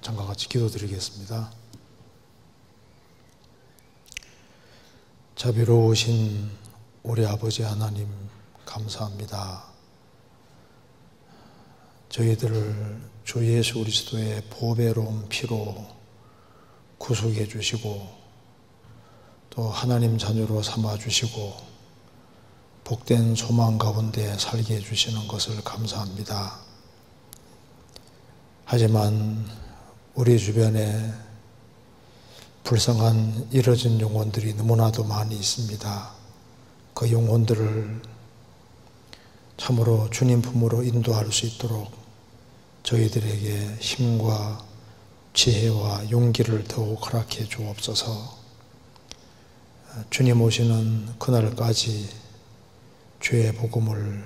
잠깐 같이 기도드리겠습니다. 자비로우신 우리 아버지 하나님 감사합니다. 저희들을 주 예수 그리스도의 보배로운 피로 구속해 주시고 또 하나님 자녀로 삼아 주시고 복된 소망 가운데 살게 해주시는 것을 감사합니다. 하지만 우리 주변에 불쌍한 잃어진 영혼들이 너무나도 많이 있습니다. 그 영혼들을 참으로 주님 품으로 인도할 수 있도록 저희들에게 힘과 지혜와 용기를 더욱 허락해 주옵소서. 주님 오시는 그날까지 주의 복음을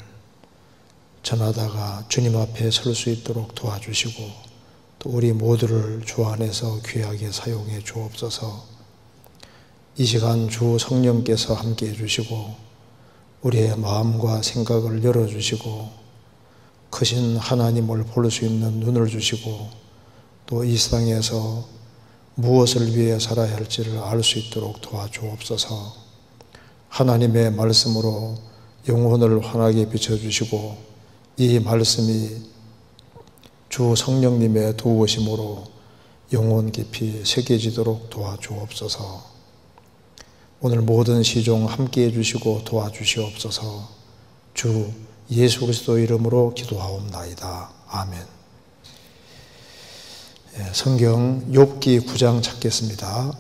전하다가 주님 앞에 설 수 있도록 도와주시고 또 우리 모두를 주 안에서 귀하게 사용해 주옵소서. 이 시간 주 성령께서 함께 해주시고 우리의 마음과 생각을 열어주시고 크신 하나님을 볼 수 있는 눈을 주시고 또 이 세상에서 무엇을 위해 살아야 할지를 알 수 있도록 도와주옵소서. 하나님의 말씀으로 영혼을 환하게 비춰주시고 이 말씀이 주 성령님의 도우심으로 영혼 깊이 새겨지도록 도와주옵소서. 오늘 모든 시종 함께 해주시고 도와주시옵소서. 주 예수 그리스도 이름으로 기도하옵나이다. 아멘. 성경 욥기 9장 찾겠습니다.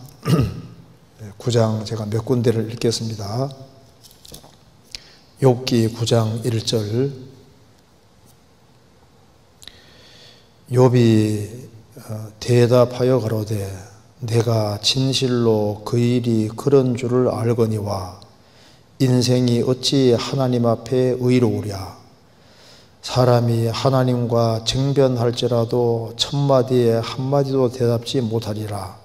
9장 제가 몇 군데를 읽겠습니다. 욥기 9장 1절. 욥이 대답하여 가로되 내가 진실로 그 일이 그런 줄을 알거니와 인생이 어찌 하나님 앞에 의로우랴. 사람이 하나님과 쟁변할지라도 천마디에 한마디도 대답지 못하리라.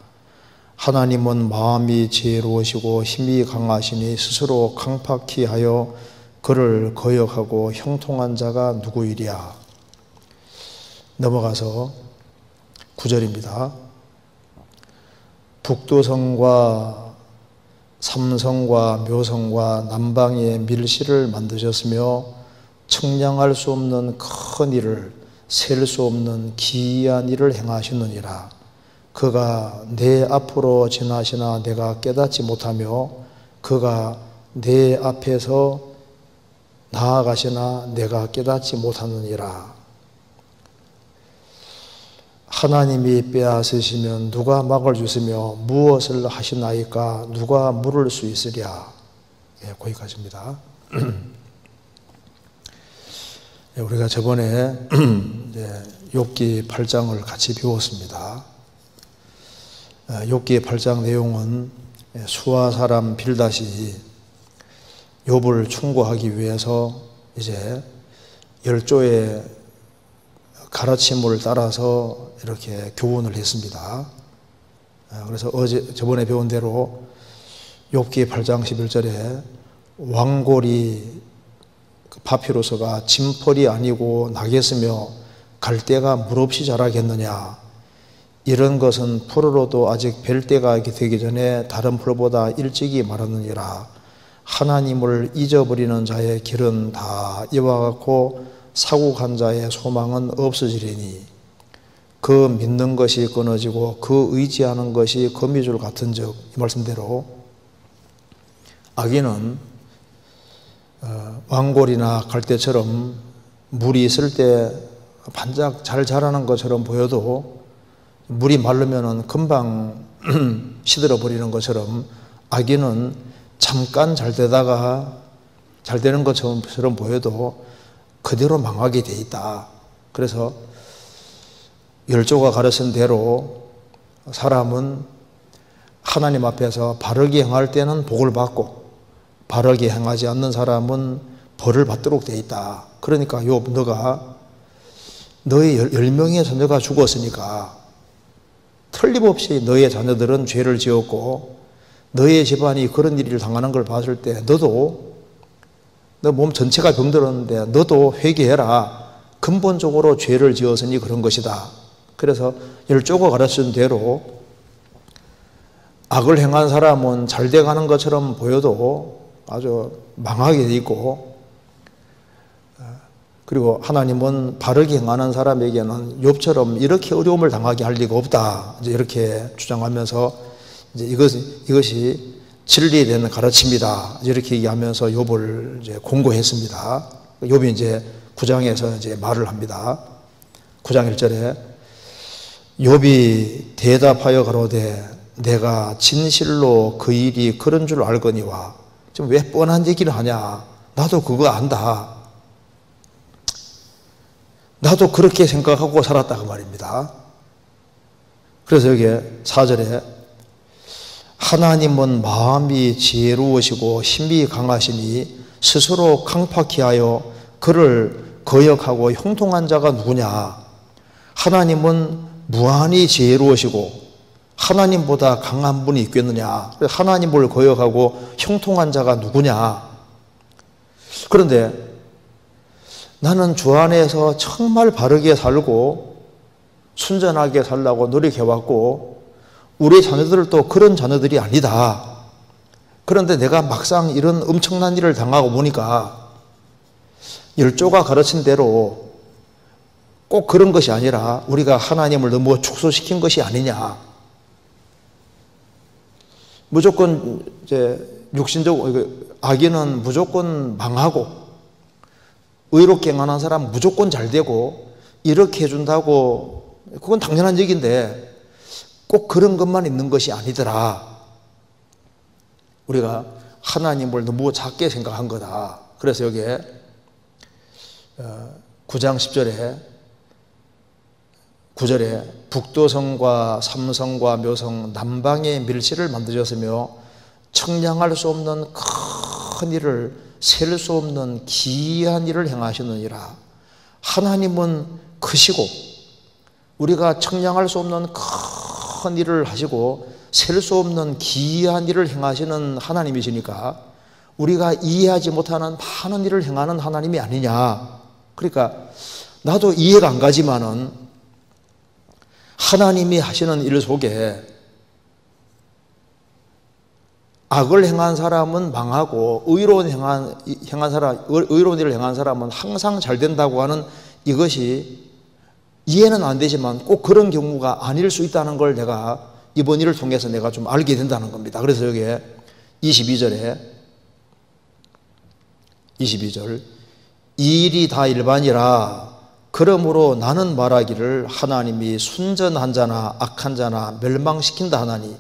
하나님은 마음이 지혜로우시고 힘이 강하시니 스스로 강팍히 하여 그를 거역하고 형통한 자가 누구이랴. 넘어가서 9절입니다. 북두성과 삼성과 묘성과 남방에 밀실을 만드셨으며 측량할 수 없는 큰 일을 셀 수 없는 기이한 일을 행하시느니라. 그가 내 앞으로 지나시나 내가 깨닫지 못하며 그가 내 앞에서 나아가시나 내가 깨닫지 못하느니라. 하나님이 빼앗으시면 누가 막을 주시며 무엇을 하시나이까 누가 물을 수 있으랴. 거기까지입니다. 우리가 저번에 욥기 8장을 같이 배웠습니다. 욥기 8장 내용은 수아 사람 빌닷이 욥을 충고하기 위해서 이제 열조의 가르침을 따라서 이렇게 교훈을 했습니다. 그래서 저번에 배운 대로 욥기 8장 11절에 왕골이 파피루스가 진펄이 아니고 나겠으며 갈대가 물없이 자라겠느냐. 이런 것은 풀으로도 아직 벨 때가 되기 전에 다른 풀보다 일찍이 말하느니라. 하나님을 잊어버리는 자의 길은 다 이와 같고 사국한 자의 소망은 없어지리니 그 믿는 것이 끊어지고 그 의지하는 것이 거미줄 같은즉, 이 말씀대로 악인은 왕골이나 갈대처럼 물이 있을 때 반짝 잘 자라는 것처럼 보여도 물이 마르면 금방 시들어 버리는 것처럼 악인은 잠깐 잘 되다가 잘 되는 것처럼 보여도 그대로 망하게 돼 있다. 그래서 열조가 가르친 대로 사람은 하나님 앞에서 바르게 행할 때는 복을 받고 바르게 행하지 않는 사람은 벌을 받도록 돼 있다. 그러니까 욥, 너가 너의 10명의 자녀가 죽었으니까 틀림없이 너의 자녀들은 죄를 지었고 너의 집안이 그런 일을 당하는 걸 봤을 때 너도 너 몸 전체가 병들었는데 너도 회개해라. 근본적으로 죄를 지었으니 그런 것이다. 그래서 열조가 가르친 대로 악을 행한 사람은 잘 돼가는 것처럼 보여도 아주 망하게 돼 있고, 그리고 하나님은 바르게 행하는 사람에게는 욥처럼 이렇게 어려움을 당하게 할 리가 없다, 이제 이렇게 주장하면서 이제 이것이 진리된 가르침이다, 이렇게 얘기하면서 욥을 이제 공고했습니다. 욥이 이제 9장에서 이제 말을 합니다. 9장 1절에 욥이 대답하여 가로되 내가 진실로 그 일이 그런 줄 알거니와. 지금 왜 뻔한 얘기를 하냐, 나도 그거 안다, 나도 그렇게 생각하고 살았다 그 말입니다. 그래서 여기 4절에 하나님은 마음이 지혜로우시고 힘이 강하시니 스스로 강팍히 하여 그를 거역하고 형통한 자가 누구냐. 하나님은 무한히 지혜로우시고 하나님보다 강한 분이 있겠느냐. 하나님을 거역하고 형통한 자가 누구냐. 그런데 나는 주 안에서 정말 바르게 살고 순전하게 살라고 노력해왔고 우리 자녀들도 그런 자녀들이 아니다. 그런데 내가 막상 이런 엄청난 일을 당하고 보니까 열조가 가르친 대로 꼭 그런 것이 아니라 우리가 하나님을 너무 축소시킨 것이 아니냐. 무조건 이제 육신적으로 악인은 무조건 망하고 의롭게 행하는 사람은 무조건 잘 되고 이렇게 해준다고, 그건 당연한 얘기인데 꼭 그런 것만 있는 것이 아니더라. 우리가 하나님을 너무 작게 생각한 거다. 그래서 여기에 9장 9절에 북도성과 삼성과 묘성 남방의 밀실을 만드셨으며 청량할 수 없는 큰 일을, 셀 수 없는 기이한 일을 행하시느니라. 하나님은 크시고 우리가 청량할 수 없는 큰 일을 하시고 셀 수 없는 기이한 일을 행하시는 하나님이시니까 우리가 이해하지 못하는 많은 일을 행하는 하나님이 아니냐. 그러니까 나도 이해가 안 가지만은 하나님이 하시는 일 속에 악을 행한 사람은 망하고 의로운 일을 행한 사람은 항상 잘 된다고 하는 이것이 이해는 안 되지만 꼭 그런 경우가 아닐 수 있다는 걸 내가 이번 일을 통해서 내가 좀 알게 된다는 겁니다. 그래서 여기에 22절 이 일이 다 일반이라. 그러므로 나는 말하기를 하나님이 순전한 자나 악한 자나 멸망시킨다 하나니.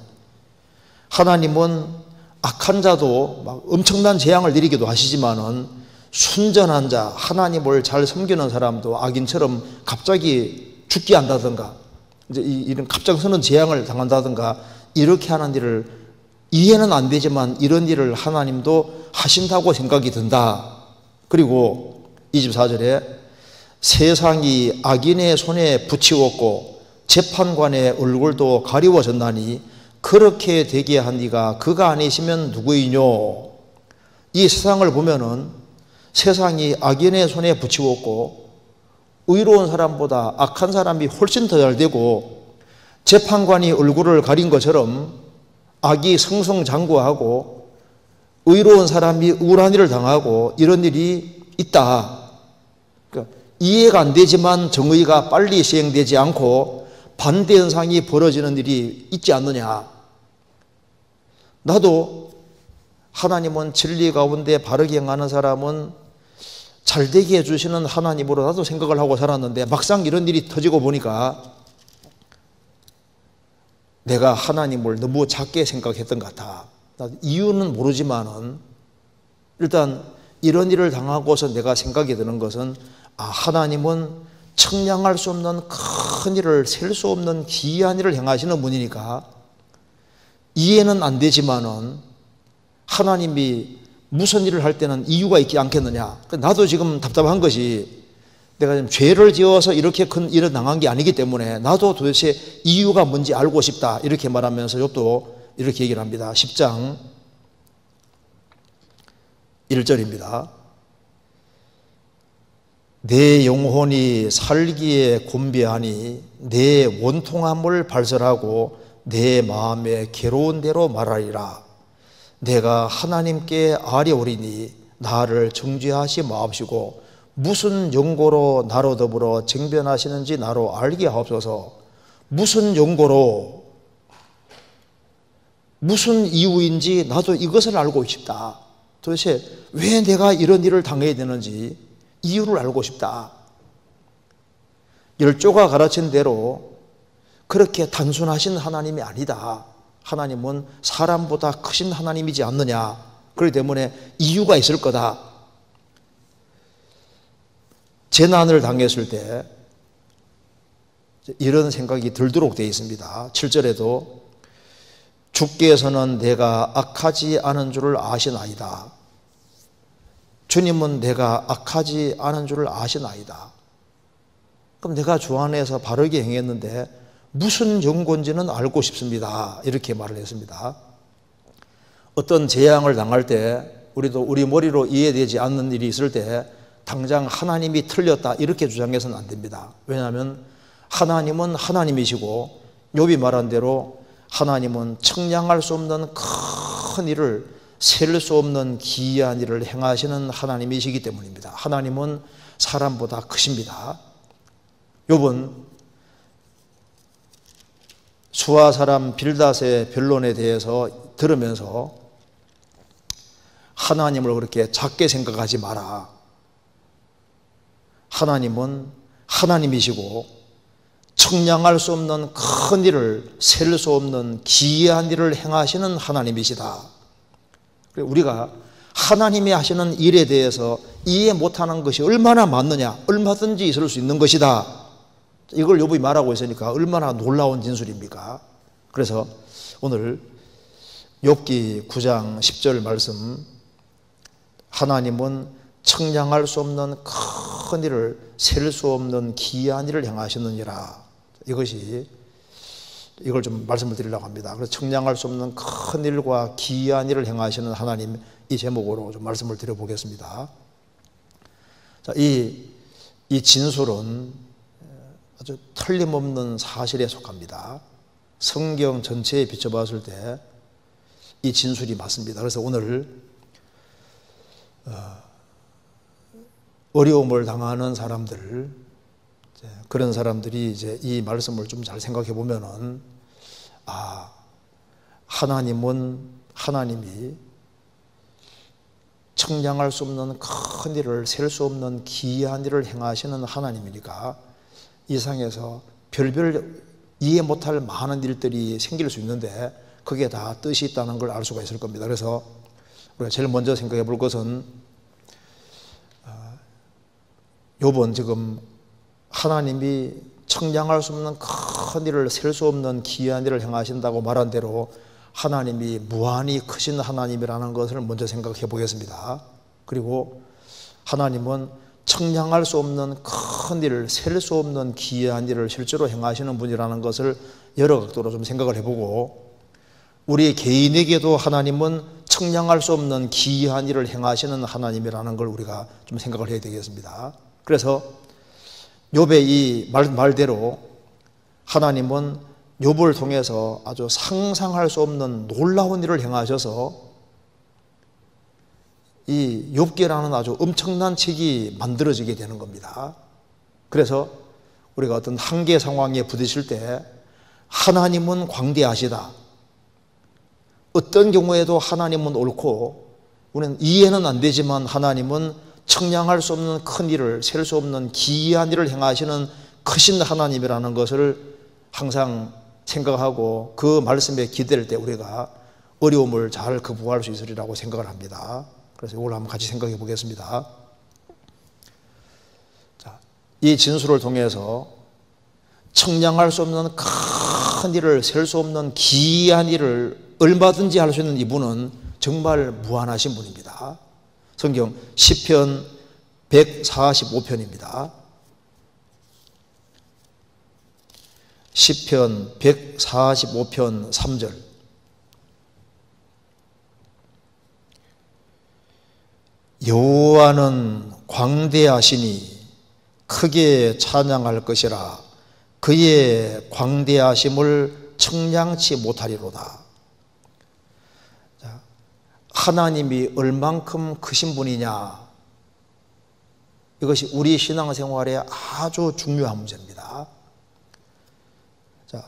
하나님은 악한 자도 막 엄청난 재앙을 내리기도 하시지만은 순전한 자, 하나님을 잘 섬기는 사람도 악인처럼 갑자기 죽게 한다든가 이제 이런 갑작스러운 재앙을 당한다든가 이렇게 하는 일을 이해는 안 되지만 이런 일을 하나님도 하신다고 생각이 든다. 그리고 24절에 세상이 악인의 손에 붙이웠고 재판관의 얼굴도 가리워졌나니 그렇게 되게 한 이가 그가 아니시면 누구이뇨. 이 세상을 보면은 세상이 악인의 손에 붙이웠고 의로운 사람보다 악한 사람이 훨씬 더 잘 되고 재판관이 얼굴을 가린 것처럼 악이 승승장구하고 의로운 사람이 우울한 일을 당하고 이런 일이 있다. 그러니까 이해가 안 되지만 정의가 빨리 시행되지 않고 반대 현상이 벌어지는 일이 있지 않느냐. 나도 하나님은 진리 가운데 바르게 행하는 사람은 잘되게 해주시는 하나님으로 나도 생각을 하고 살았는데 막상 이런 일이 터지고 보니까 내가 하나님을 너무 작게 생각했던 것 같아. 이유는 모르지만은 일단 이런 일을 당하고서 내가 생각이 드는 것은 하나님은 청량할 수 없는 큰 일을, 셀 수 없는 기이한 일을 행하시는 분이니까 이해는 안 되지만은 하나님이 무슨 일을 할 때는 이유가 있지 않겠느냐. 나도 지금 답답한 것이 내가 지금 죄를 지어서 이렇게 큰 일을 당한 게 아니기 때문에 나도 도대체 이유가 뭔지 알고 싶다. 이렇게 말하면서 욥도 이렇게 얘기를 합니다. 10장 1절입니다. 내 영혼이 살기에 곤비하니 내 원통함을 발설하고 내 마음에 괴로운 대로 말하리라. 내가 하나님께 아뢰오리니 나를 정죄하시 마옵시고 무슨 연고로 나로 더불어 쟁변하시는지 나로 알게 하옵소서. 무슨 연고로, 무슨 이유인지 나도 이것을 알고 싶다. 도대체 왜 내가 이런 일을 당해야 되는지 이유를 알고 싶다. 열조가 가르친 대로 그렇게 단순하신 하나님이 아니다. 하나님은 사람보다 크신 하나님이지 않느냐. 그렇기 때문에 이유가 있을 거다. 재난을 당했을 때 이런 생각이 들도록 되어 있습니다. 7절에도 주께서는 내가 악하지 않은 줄을 아시나이다. 주님은 내가 악하지 않은 줄을 아시나이다. 그럼 내가 주 안에서 바르게 행했는데 무슨 연고인지는 알고 싶습니다. 이렇게 말을 했습니다. 어떤 재앙을 당할 때 우리도 우리 머리로 이해되지 않는 일이 있을 때 당장 하나님이 틀렸다 이렇게 주장해서는 안 됩니다. 왜냐하면 하나님은 하나님이시고 욥이 말한 대로 하나님은 청량할 수 없는 큰 일을, 셀 수 없는 기이한 일을 행하시는 하나님이시기 때문입니다. 하나님은 사람보다 크십니다. 욥은 수아 사람 빌닷의 변론에 대해서 들으면서 하나님을 그렇게 작게 생각하지 마라. 하나님은 하나님이시고 청량할 수 없는 큰 일을, 셀 수 없는 기이한 일을 행하시는 하나님이시다. 우리가 하나님이 하시는 일에 대해서 이해 못하는 것이 얼마나 많느냐, 얼마든지 있을 수 있는 것이다. 이걸 욥이 말하고 있으니까 얼마나 놀라운 진술입니까? 그래서 오늘 욥기 9장 10절 말씀, 하나님은 청량할 수 없는 큰 일을, 셀 수 없는 기이한 일을 행하시느니라. 이걸 좀 말씀을 드리려고 합니다. 그래서 청량할 수 없는 큰 일과 기이한 일을 행하시는 하나님, 이 제목으로 좀 말씀을 드려보겠습니다. 자, 이 진술은 아주 틀림없는 사실에 속합니다. 성경 전체에 비춰봤을 때 이 진술이 맞습니다. 그래서 오늘 어려움을 당하는 사람들, 그런 사람들이 이제 이 말씀을 좀 잘 생각해 보면은, 하나님이 청량할 수 없는 큰 일을, 셀 수 없는 기이한 일을 행하시는 하나님이니까 이 세상에서 별별 이해 못할 많은 일들이 생길 수 있는데 그게 다 뜻이 있다는 걸 알 수가 있을 겁니다. 그래서 우리가 제일 먼저 생각해 볼 것은, 욥은 지금 하나님이 청량할 수 없는 큰 일을, 셀 수 없는 기이한 일을 행하신다고 말한 대로 하나님이 무한히 크신 하나님이라는 것을 먼저 생각해 보겠습니다. 그리고 하나님은 청량할 수 없는 큰 일을, 셀 수 없는 기이한 일을 실제로 행하시는 분이라는 것을 여러 각도로 좀 생각을 해보고, 우리 개인에게도 하나님은 청량할 수 없는 기이한 일을 행하시는 하나님이라는 걸 우리가 좀 생각을 해야 되겠습니다. 그래서 욥의 이 말대로 하나님은 욥을 통해서 아주 상상할 수 없는 놀라운 일을 행하셔서 이 욥기라는 아주 엄청난 책이 만들어지게 되는 겁니다. 그래서 우리가 어떤 한계 상황에 부딪힐 때 하나님은 광대하시다, 어떤 경우에도 하나님은 옳고, 우리는 이해는 안 되지만 하나님은 청량할 수 없는 큰 일을, 셀 수 없는 기이한 일을 행하시는 크신 하나님이라는 것을 항상 생각하고 그 말씀에 기댈 때 우리가 어려움을 잘 극복할 수 있으리라고 생각을 합니다. 그래서 이걸 한번 같이 생각해 보겠습니다. 자, 이 진술을 통해서 청량할 수 없는 큰 일을, 셀 수 없는 기이한 일을 얼마든지 할 수 있는 이분은 정말 무한하신 분입니다. 성경 시편 145편입니다. 시편 145편 3절. 여호와는 광대하시니 크게 찬양할 것이라. 그의 광대하심을 청량치 못하리로다. 자, 하나님이 얼만큼 크신 분이냐, 이것이 우리 신앙생활에 아주 중요한 문제입니다. 자,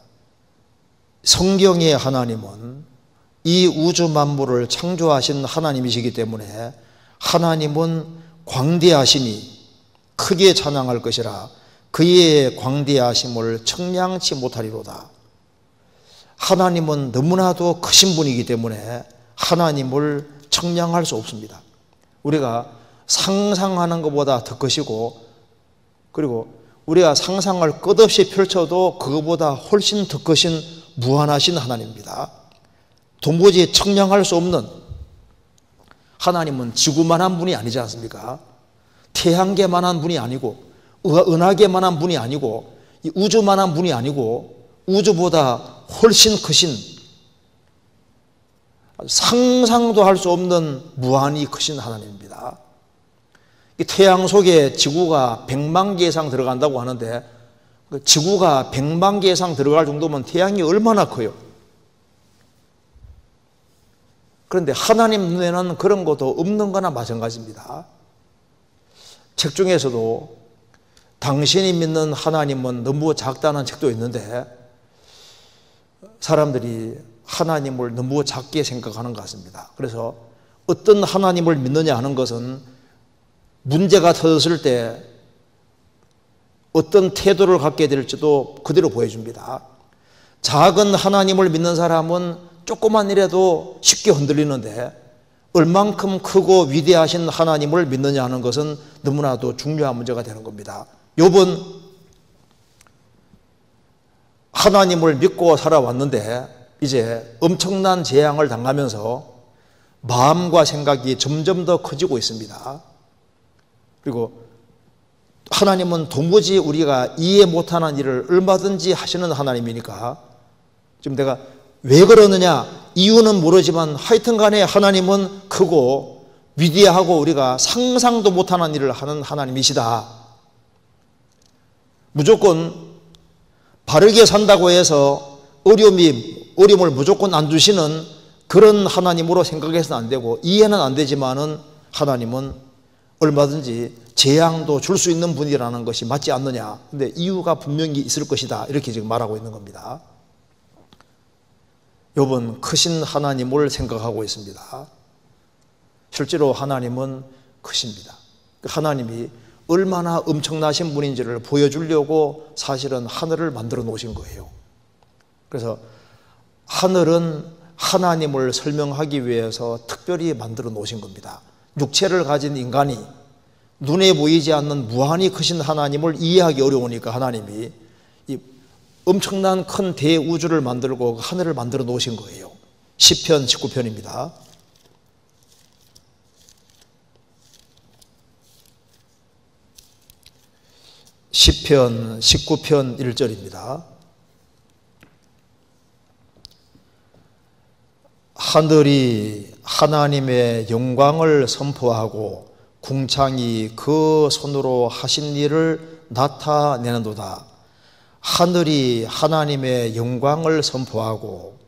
성경의 하나님은 이 우주 만물을 창조하신 하나님이시기 때문에 하나님은 광대하시니 크게 찬양할 것이라 그의 광대하심을 청량치 못하리로다. 하나님은 너무나도 크신 분이기 때문에 하나님을 청량할 수 없습니다. 우리가 상상하는 것보다 더 크시고, 그리고 우리가 상상을 끝없이 펼쳐도 그것보다 훨씬 더 크신 무한하신 하나님입니다. 도무지 청량할 수 없는 하나님은 지구만한 분이 아니지 않습니까? 태양계만한 분이 아니고, 은하계만한 분이 아니고, 이 우주만한 분이 아니고, 우주보다 훨씬 크신, 상상도 할 수 없는 무한히 크신 하나님입니다. 이 태양 속에 지구가 100만 개 이상 들어간다고 하는데, 지구가 100만 개 이상 들어갈 정도면 태양이 얼마나 커요? 그런데 하나님 눈에는 그런 것도 없는 거나 마찬가지입니다. 책 중에서도 당신이 믿는 하나님은 너무 작다는 책도 있는데, 사람들이 하나님을 너무 작게 생각하는 것 같습니다. 그래서 어떤 하나님을 믿느냐 하는 것은 문제가 터졌을 때 어떤 태도를 갖게 될지도 그대로 보여줍니다. 작은 하나님을 믿는 사람은 조그만 일에도 쉽게 흔들리는데, 얼만큼 크고 위대하신 하나님을 믿느냐 하는 것은 너무나도 중요한 문제가 되는 겁니다. 욥은 하나님을 믿고 살아왔는데 이제 엄청난 재앙을 당하면서 마음과 생각이 점점 더 커지고 있습니다. 그리고 하나님은 도무지 우리가 이해 못하는 일을 얼마든지 하시는 하나님이니까, 지금 내가 왜 그러느냐 이유는 모르지만 하여튼 간에 하나님은 크고 위대하고 우리가 상상도 못하는 일을 하는 하나님이시다. 무조건 바르게 산다고 해서 어려움을 무조건 안 주시는 그런 하나님으로 생각해서는 안 되고, 이해는 안 되지만은 하나님은 얼마든지 재앙도 줄 수 있는 분이라는 것이 맞지 않느냐. 근데 이유가 분명히 있을 것이다. 이렇게 지금 말하고 있는 겁니다. 욥은 크신 하나님을 생각하고 있습니다. 실제로 하나님은 크십니다. 하나님이 얼마나 엄청나신 분인지를 보여주려고 사실은 하늘을 만들어 놓으신 거예요. 그래서 하늘은 하나님을 설명하기 위해서 특별히 만들어 놓으신 겁니다. 육체를 가진 인간이 눈에 보이지 않는 무한히 크신 하나님을 이해하기 어려우니까 하나님이 이 엄청난 큰 대우주를 만들고 하늘을 만들어 놓으신 거예요. 시편 19편입니다. 시편 19편 1절입니다. 하늘이 하나님의 영광을 선포하고 궁창이 그 손으로 하신 일을 나타내는도다. 하늘이 하나님의 영광을 선포하고,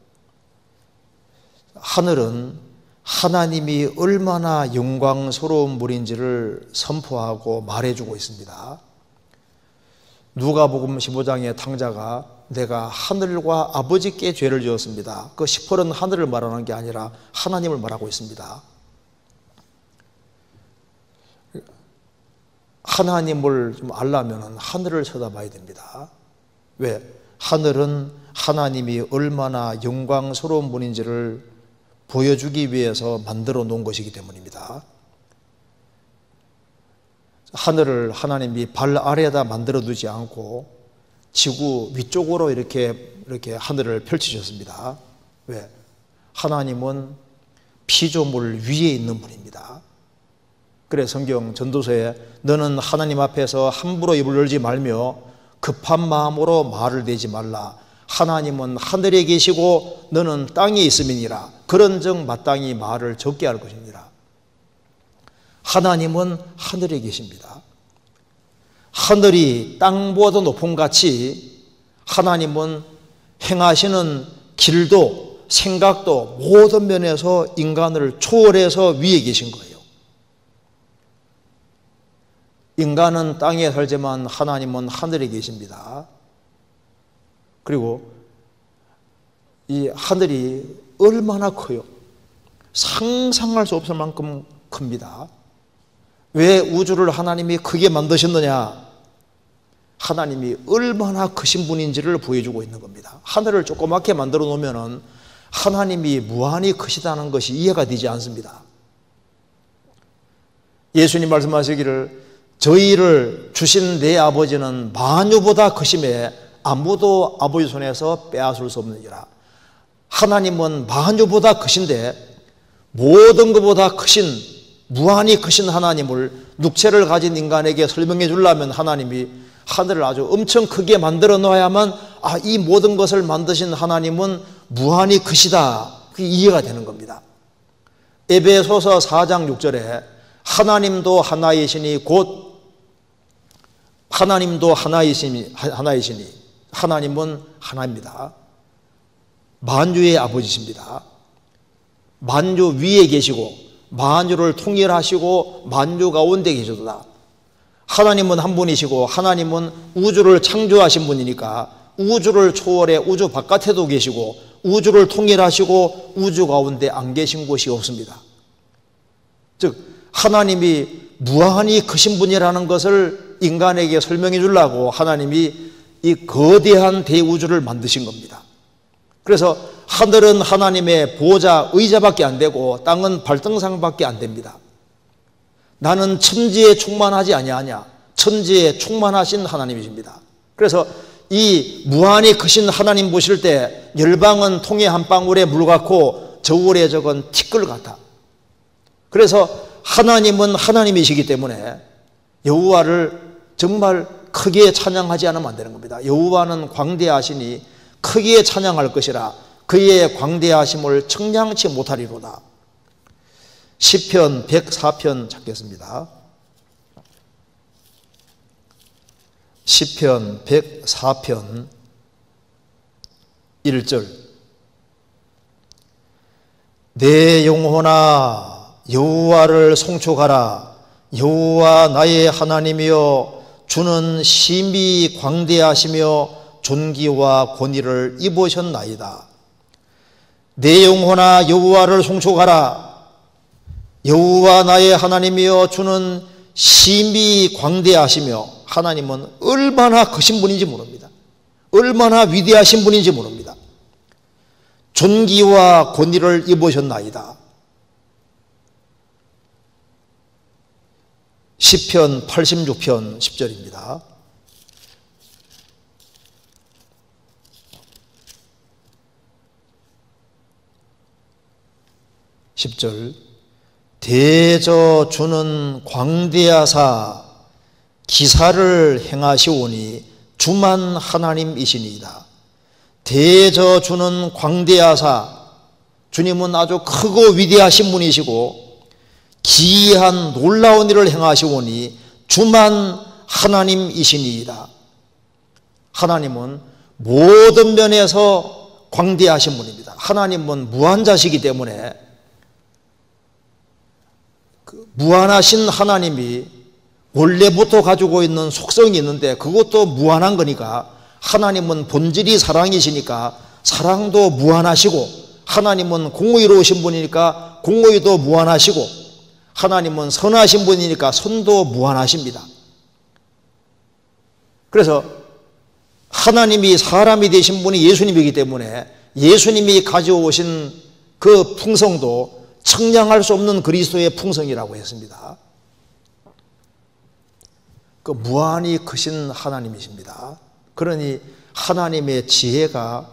하늘은 하나님이 얼마나 영광스러운 분인지를 선포하고 말해주고 있습니다. 누가복음 15장의 탕자가 내가 하늘과 아버지께 죄를 지었습니다. 그 10%는 하늘을 말하는 게 아니라 하나님을 말하고 있습니다. 하나님을 좀 알려면 하늘을 쳐다봐야 됩니다. 왜? 하늘은 하나님이 얼마나 영광스러운 분인지를 보여주기 위해서 만들어 놓은 것이기 때문입니다. 하늘을 하나님이 발 아래에다 만들어 두지 않고 지구 위쪽으로 이렇게 하늘을 펼치셨습니다. 왜? 하나님은 피조물 위에 있는 분입니다. 그래 성경 전도서에 너는 하나님 앞에서 함부로 입을 열지 말며 급한 마음으로 말을 내지 말라. 하나님은 하늘에 계시고 너는 땅에 있음이니라. 그런즉 마땅히 말을 적게 할 것이니라. 하나님은 하늘에 계십니다. 하늘이 땅보다 높음 같이 하나님은 행하시는 길도 생각도 모든 면에서 인간을 초월해서 위에 계신 거예요. 인간은 땅에 살지만 하나님은 하늘에 계십니다. 그리고 이 하늘이 얼마나 커요. 상상할 수 없을 만큼 큽니다. 왜 우주를 하나님이 크게 만드셨느냐? 하나님이 얼마나 크신 분인지를 보여주고 있는 겁니다. 하늘을 조그맣게 만들어 놓으면 하나님이 무한히 크시다는 것이 이해가 되지 않습니다. 예수님 말씀하시기를 저희를 주신 내 아버지는 만유보다 크심에 아무도 아버지 손에서 빼앗을 수 없느니라. 하나님은 만유보다 크신데 모든 것보다 크신 무한히 크신 하나님을 육체를 가진 인간에게 설명해 주려면 하나님이 하늘을 아주 엄청 크게 만들어 놓아야만 이 모든 것을 만드신 하나님은 무한히 크시다. 그게 이해가 되는 겁니다. 에베소서 4장 6절에 하나님도 하나이시니 곧 하나님도 하나이시니 하나님은 하나입니다. 만유의 아버지십니다. 만유 위에 계시고 만유를 통일하시고 만유 가운데 계시도다. 하나님은 한 분이시고 하나님은 우주를 창조하신 분이니까 우주를 초월해 우주 바깥에도 계시고 우주를 통일하시고 우주 가운데 안 계신 곳이 없습니다. 즉 하나님이 무한히 크신 분이라는 것을 인간에게 설명해 주려고 하나님이 이 거대한 대우주를 만드신 겁니다. 그래서 하늘은 하나님의 보좌 의자밖에 안 되고 땅은 발등상밖에 안 됩니다. 나는 천지에 충만하지 아니하냐. 천지에 충만하신 하나님이십니다. 그래서 이 무한히 크신 하나님 보실 때 열방은 통에 한 방울의 물 같고 저울에 적은 티끌 같아. 그래서 하나님은 하나님이시기 때문에 여호와를 정말 크게 찬양하지 않으면 안 되는 겁니다. 여호와는 광대하시니 크게 찬양할 것이라 그의 광대하심을 청량치 못하리로다. 시편 104편 찾겠습니다. 시편 104편 1절 내 영혼아 여호와를 송축하라. 여호와 나의 하나님이여 주는 심히 광대하시며 존귀와 권위를 입으셨나이다. 내 영혼아 여호와를 송축하라. 여호와 나의 하나님이여 주는 심히 광대하시며 하나님은 얼마나 크신 분인지 모릅니다. 얼마나 위대하신 분인지 모릅니다. 존귀와 권위를 입으셨나이다. 시편 86편 10절입니다. 대저 주는 광대하사 기사를 행하시오니 주만 하나님이시니이다. 대저 주는 광대하사 주님은 아주 크고 위대하신 분이시고 기이한 놀라운 일을 행하시오니 주만 하나님이시니이다. 하나님은 모든 면에서 광대하신 분입니다. 하나님은 무한자시기 때문에 무한하신 하나님이 원래부터 가지고 있는 속성이 있는데 그것도 무한한 거니까 하나님은 본질이 사랑이시니까 사랑도 무한하시고 하나님은 공의로우신 분이니까 공의도 무한하시고 하나님은 선하신 분이니까 선도 무한하십니다. 그래서 하나님이 사람이 되신 분이 예수님이기 때문에 예수님이 가져오신 그 풍성도 청량할 수 없는 그리스도의 풍성이라고 했습니다. 그 무한히 크신 하나님이십니다. 그러니 하나님의 지혜가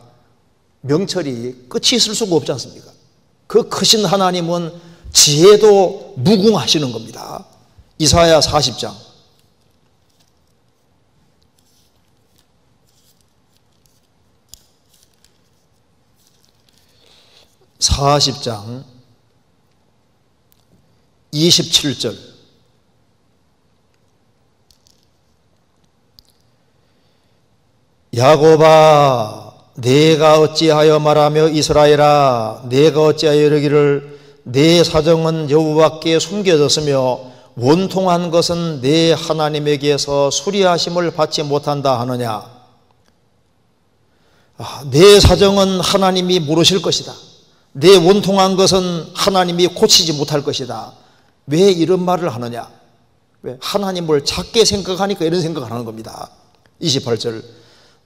명철이 끝이 있을 수가 없지 않습니까? 그 크신 하나님은 지혜도 무궁하시는 겁니다. 이사야 40장 27절 야곱아 내가 어찌하여 말하며 이스라엘아 내가 어찌하여 이르기를 내 사정은 여호와께 숨겨졌으며 원통한 것은 내 하나님에게서 수리하심을 받지 못한다 하느냐. 내 사정은 하나님이 모르실 것이다. 내 원통한 것은 하나님이 고치지 못할 것이다. 왜 이런 말을 하느냐? 왜? 하나님을 작게 생각하니까 이런 생각을 하는 겁니다. 28절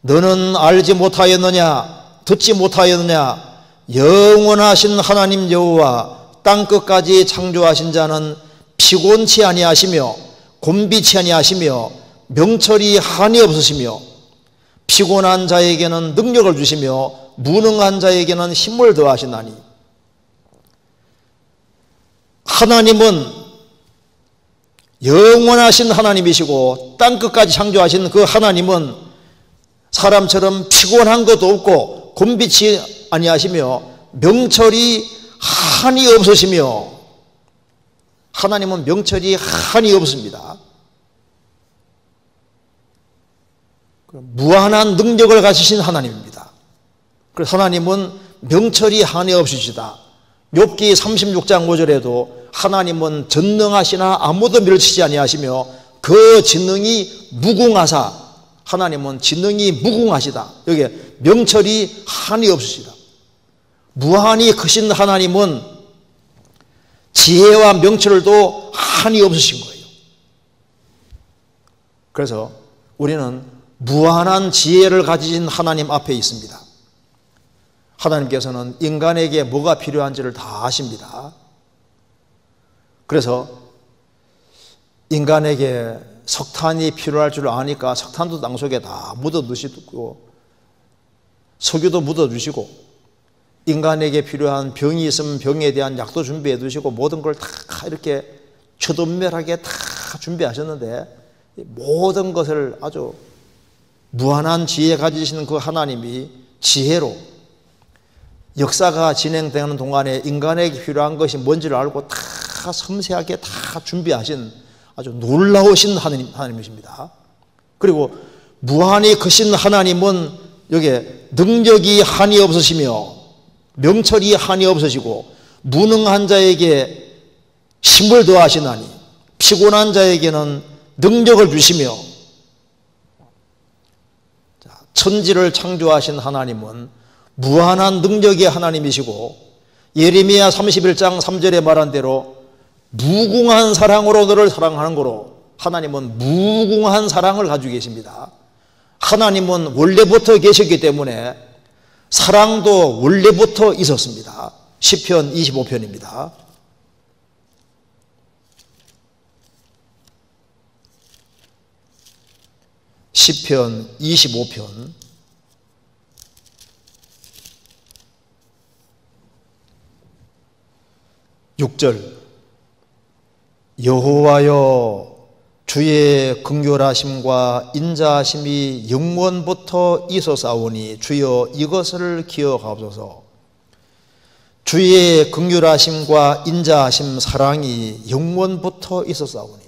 너는 알지 못하였느냐 듣지 못하였느냐 영원하신 하나님 여호와 땅끝까지 창조하신 자는 피곤치 아니하시며 곤비치 아니하시며 명철이 한이 없으시며 피곤한 자에게는 능력을 주시며 무능한 자에게는 힘을 더하시나니. 하나님은 영원하신 하나님이시고 땅끝까지 창조하신 그 하나님은 사람처럼 피곤한 것도 없고 곤비치 아니하시며 명철이 한이 없으시며, 하나님은 명철이 한이 없습니다. 무한한 능력을 가지신 하나님입니다. 그래서 하나님은 명철이 한이 없으시다. 욥기 36장 5절에도 하나님은 전능하시나 아무도 멸치지 아니하시며 그 지능이 무궁하사, 하나님은 지능이 무궁하시다. 여기 명철이 한이 없으시다. 무한히 크신 하나님은 지혜와 명철도 한이 없으신 거예요. 그래서 우리는 무한한 지혜를 가지신 하나님 앞에 있습니다. 하나님께서는 인간에게 뭐가 필요한지를 다 아십니다. 그래서 인간에게 석탄이 필요할 줄 아니까 석탄도 땅속에 다 묻어두시고 석유도 묻어주시고 인간에게 필요한 병이 있으면 병에 대한 약도 준비해 두시고 모든 걸 다 이렇게 초돈멸하게 다 준비하셨는데 모든 것을 아주 무한한 지혜 가지시는 그 하나님이 지혜로 역사가 진행되는 동안에 인간에게 필요한 것이 뭔지를 알고 다 섬세하게 다 준비하신 아주 놀라우신 하나님이십니다. 그리고 무한히 크신 하나님은 여기에 능력이 한이 없으시며 명철이 한이 없으시고 무능한 자에게 힘을 더하시나니 피곤한 자에게는 능력을 주시며, 천지를 창조하신 하나님은 무한한 능력의 하나님이시고 예레미야 31장 3절에 말한 대로 무궁한 사랑으로 너를 사랑하는 거로 하나님은 무궁한 사랑을 가지고 계십니다. 하나님은 원래부터 계셨기 때문에 사랑도 원래부터 있었습니다. 시편 25편입니다. 시편 25편 6절 여호와여 주의 긍휼하심과 인자하심이 영원부터 있었사오니 주여 이것을 기억하옵소서. 주의 긍휼하심과 인자하심 사랑이 영원부터 있었사오니,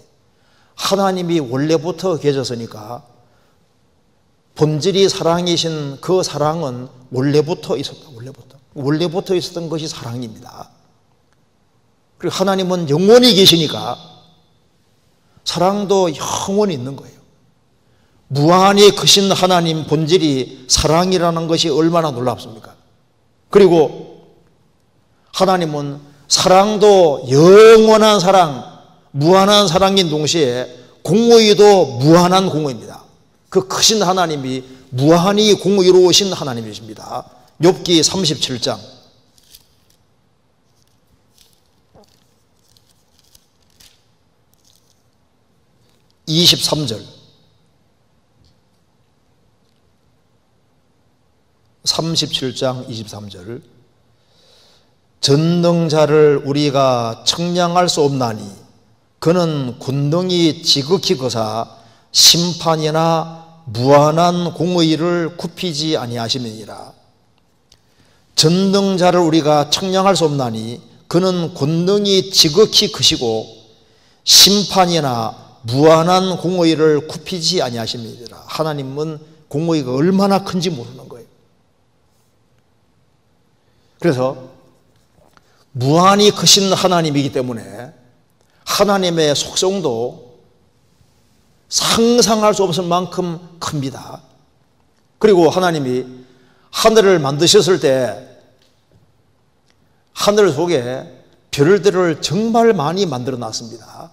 하나님이 원래부터 계셨으니까 본질이 사랑이신 그 사랑은 원래부터 있었다. 원래부터 있었던 것이 사랑입니다. 그리고 하나님은 영원히 계시니까 사랑도 영원히 있는 거예요. 무한히 크신 하나님 본질이 사랑이라는 것이 얼마나 놀랍습니까? 그리고 하나님은 사랑도 영원한 사랑, 무한한 사랑인 동시에 공의도 무한한 공의입니다. 그 크신 하나님이 무한히 공의로우신 하나님이십니다. 욥기 37장 23절 37장 23절 전능자를 우리가 청량할 수 없나니 그는 권능이 지극히 거사 심판이나 무한한 공의를 굽히지 아니하심이니라. 전능자를 우리가 청량할 수 없나니 그는 권능이 지극히 크시고 심판이나 무한한 공의를 굽히지 아니하십니다. 하나님은 공의가 얼마나 큰지 모르는 거예요. 그래서 무한히 크신 하나님이기 때문에 하나님의 속성도 상상할 수 없을 만큼 큽니다. 그리고 하나님이 하늘을 만드셨을 때 하늘 속에 별들을 정말 많이 만들어 놨습니다.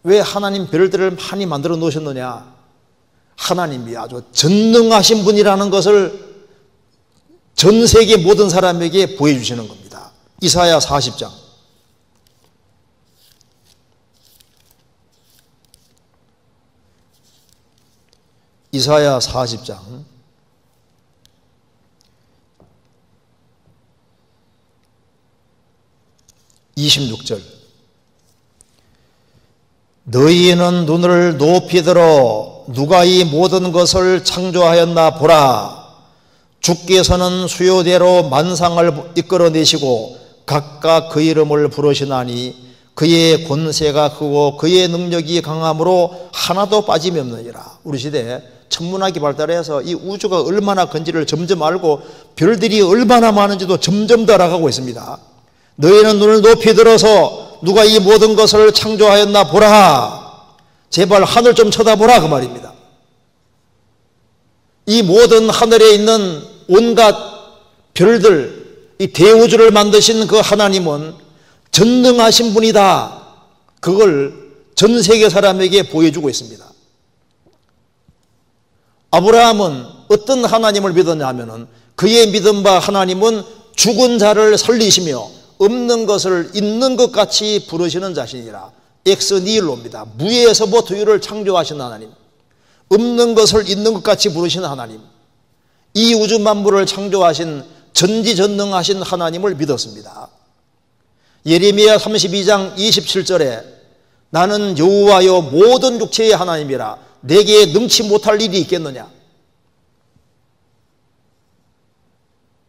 왜 하나님 별들을 많이 만들어 놓으셨느냐? 하나님이 아주 전능하신 분이라는 것을 전 세계 모든 사람에게 보여주시는 겁니다. 이사야 40장. 이사야 40장 26절. 너희는 눈을 높이 들어 누가 이 모든 것을 창조하였나 보라. 주께서는 수요대로 만상을 이끌어내시고 각각 그 이름을 부르시나니 그의 권세가 크고 그의 능력이 강함으로 하나도 빠짐이 없느니라. 우리 시대에 천문학이 발달해서 이 우주가 얼마나 큰지를 점점 알고 별들이 얼마나 많은지도 점점 더 알아가고 있습니다. 너희는 눈을 높이 들어서 누가 이 모든 것을 창조하였나 보라. 제발 하늘 좀 쳐다보라 그 말입니다. 이 모든 하늘에 있는 온갖 별들, 이 대우주를 만드신 그 하나님은 전능하신 분이다. 그걸 전 세계 사람에게 보여주고 있습니다. 아브라함은 어떤 하나님을 믿었냐 하면은 그의 믿은 바 하나님은 죽은 자를 살리시며 없는 것을 있는 것 같이 부르시는 자신이라. 엑스니힐로입니다. 무에서부터 유를 창조하신 하나님, 없는 것을 있는 것 같이 부르시는 하나님, 이 우주 만물을 창조하신 전지전능하신 하나님을 믿었습니다. 예레미야 32장 27절에 나는 여호와여 모든 육체의 하나님이라 내게 능치 못할 일이 있겠느냐.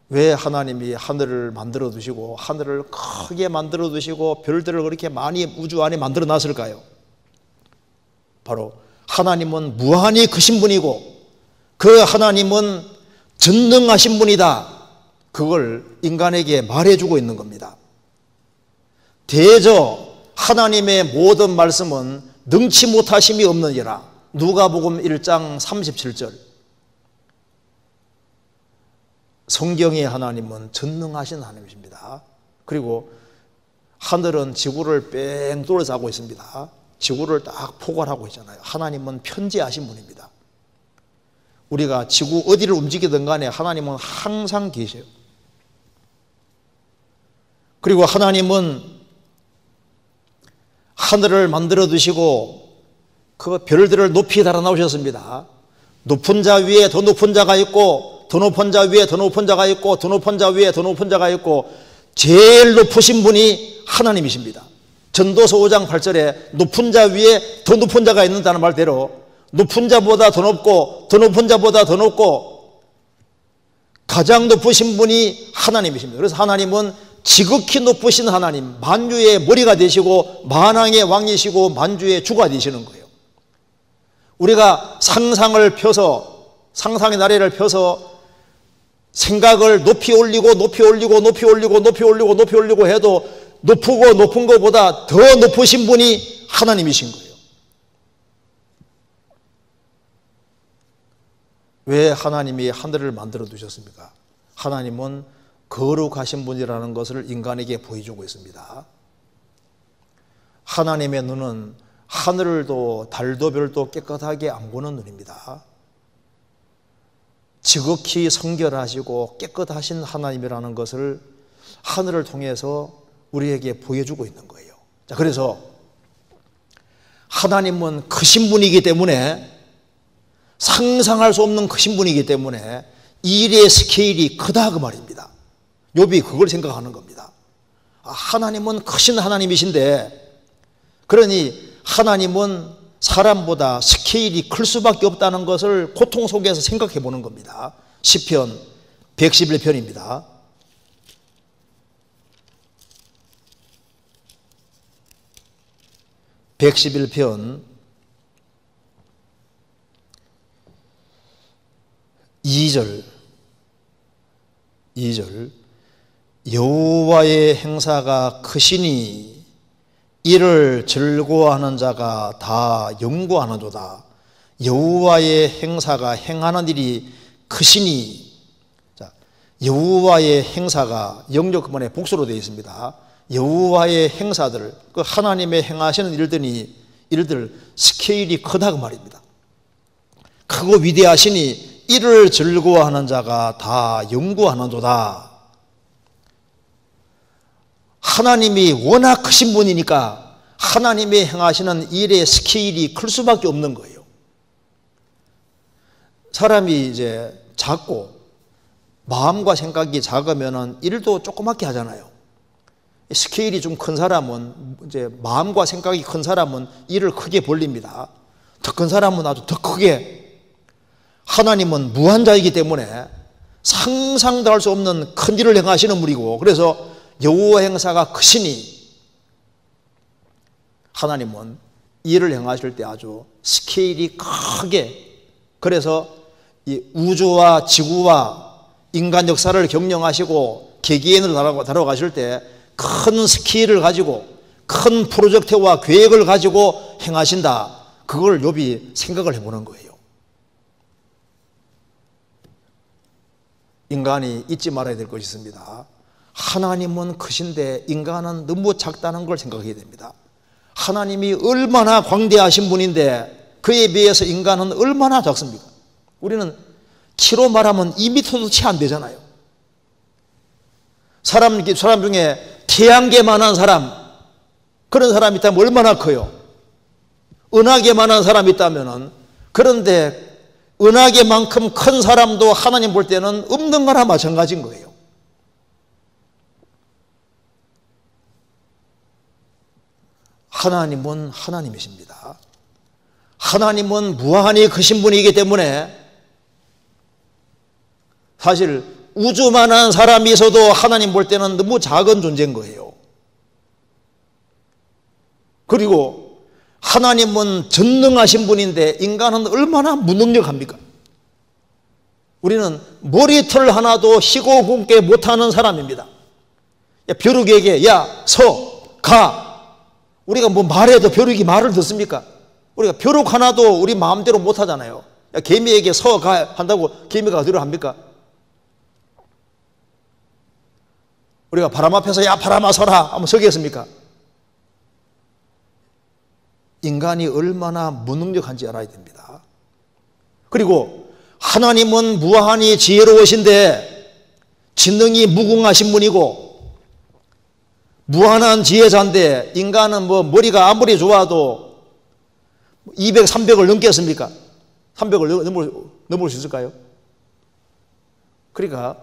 왜 하나님이 하늘을 만들어 두시고 하늘을 크게 만들어 두시고 별들을 그렇게 많이 우주 안에 만들어 놨을까요? 바로 하나님은 무한히 크신 분이고 그 하나님은 전능하신 분이다. 그걸 인간에게 말해주고 있는 겁니다. 대저 하나님의 모든 말씀은 능치 못하심이 없느니라. 누가복음 1장 37절. 성경의 하나님은 전능하신 하나님이십니다. 그리고 하늘은 지구를 뺑 둘러싸고 있습니다. 지구를 딱 포괄하고 있잖아요. 하나님은 편재하신 분입니다. 우리가 지구 어디를 움직이든 간에 하나님은 항상 계셔요. 그리고 하나님은 하늘을 만들어 두시고 그 별들을 높이 달아 놓으셨습니다. 높은 자 위에 더 높은 자가 있고 더 높은 자 위에 더 높은 자가 있고 더 높은 자 위에 더 높은 자가 있고 제일 높으신 분이 하나님이십니다. 전도서 5장 8절에 높은 자 위에 더 높은 자가 있는다는 말대로 높은 자보다 더 높고 더 높은 자보다 더 높고 가장 높으신 분이 하나님이십니다. 그래서 하나님은 지극히 높으신 하나님, 만주의 머리가 되시고 만왕의 왕이시고 만주의 주가 되시는 거예요. 우리가 상상을 펴서 상상의 나래를 펴서 생각을 높이 올리고 높이 올리고 높이 올리고 높이 올리고 높이 올리고 해도 높고 높은 것보다 더 높으신 분이 하나님이신 거예요. 왜 하나님이 하늘을 만들어 두셨습니까? 하나님은 거룩하신 분이라는 것을 인간에게 보여주고 있습니다. 하나님의 눈은 하늘도 달도 별도 깨끗하게 안 보는 눈입니다. 지극히 성결하시고 깨끗하신 하나님이라는 것을 하늘을 통해서 우리에게 보여주고 있는 거예요. 자, 그래서 하나님은 크신 분이기 때문에 상상할 수 없는 크신 분이기 때문에 이 일의 스케일이 크다 그 말입니다. 욥이 그걸 생각하는 겁니다. 하나님은 크신 하나님이신데 그러니 하나님은 사람보다 스케일이 클 수밖에 없다는 것을 고통 속에서 생각해 보는 겁니다. 시편 111편입니다. (111편) 2절 여호와의 행사가 크시니 이를 즐거워하는 자가 다 영구하는도다. 여호와의 행사가 행하는 일이 크시니, 자, 여호와의 행사가 영적 근본에 복수로 되어 있습니다. 여호와의 행사들, 그 하나님의 행하시는 일들 스케일이 크다고 말입니다. 크고 위대하시니 이를 즐거워하는 자가 다 영구하는도다. 하나님이 워낙 크신 분이니까 하나님의 행하시는 일의 스케일이 클 수밖에 없는 거예요. 사람이 이제 작고 마음과 생각이 작으면 일도 조그맣게 하잖아요. 스케일이 좀 큰 사람은, 이제 마음과 생각이 큰 사람은 일을 크게 벌립니다. 더 큰 사람은 아주 더 크게. 하나님은 무한자이기 때문에 상상도 할 수 없는 큰 일을 행하시는 분이고, 그래서 여호와 행사가 크시니 하나님은 일을 행하실 때 아주 스케일이 크게, 그래서 이 우주와 지구와 인간 역사를 경영하시고 개개인을 다뤄가실 때 큰 스케일을 가지고 큰 프로젝트와 계획을 가지고 행하신다. 그걸 욥이 생각을 해보는 거예요. 인간이 잊지 말아야 될 것이 있습니다. 하나님은 크신데 인간은 너무 작다는 걸 생각해야 됩니다. 하나님이 얼마나 광대하신 분인데 그에 비해서 인간은 얼마나 작습니까? 우리는 키로 말하면 2m도 채 안 되잖아요. 사람 중에 태양계만한 사람, 그런 사람이 있다면 얼마나 커요? 은하계만한 사람이 있다면은, 그런데 은하계만큼 큰 사람도 하나님 볼 때는 없는 거나 마찬가지인 거예요. 하나님은 하나님이십니다. 하나님은 무한히 크신 분이기 때문에 사실 우주만한 사람이 있어도 하나님 볼 때는 너무 작은 존재인 거예요. 그리고 하나님은 전능하신 분인데 인간은 얼마나 무능력합니까? 우리는 머리털 하나도 희고 곱게 못하는 사람입니다. 벼룩에게 야, 서, 가. 우리가 뭐 말해도 벼룩이 말을 듣습니까? 우리가 벼룩 하나도 우리 마음대로 못하잖아요. 야, 개미에게 서, 가 한다고 개미가 어디로 합니까? 우리가 바람 앞에서 야 바람아 서라 한번 서겠습니까? 인간이 얼마나 무능력한지 알아야 됩니다. 그리고 하나님은 무한히 지혜로우신데 지능이 무궁하신 분이고 무한한 지혜자인데 인간은 뭐 머리가 아무리 좋아도 200, 300을 넘겠습니까? 300을 넘을 수 있을까요? 그러니까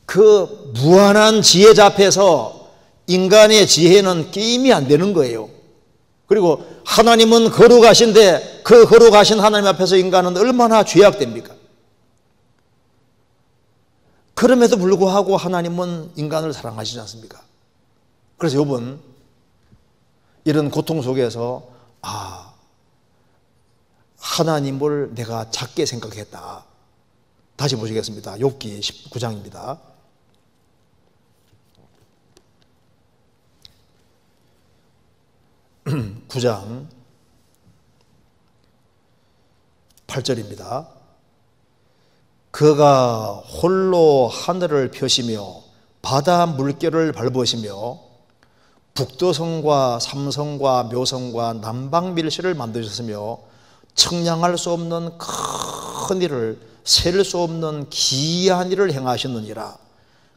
그 무한한 지혜자 앞에서 인간의 지혜는 게임이 안 되는 거예요. 그리고 하나님은 거룩하신데 그 거룩하신 하나님 앞에서 인간은 얼마나 죄악됩니까? 그럼에도 불구하고 하나님은 인간을 사랑하시지 않습니까? 그래서 욥은 이런 고통 속에서 하나님을 내가 작게 생각했다. 다시 보시겠습니다. 욥기 19장입니다. 9장 8절입니다. 그가 홀로 하늘을 펴시며 바다 물결을 밟으시며 북도성과 삼성과 묘성과 남방밀시를 만드셨으며 청량할 수 없는 큰 일을 셀 수 없는 기이한 일을 행하셨느니라.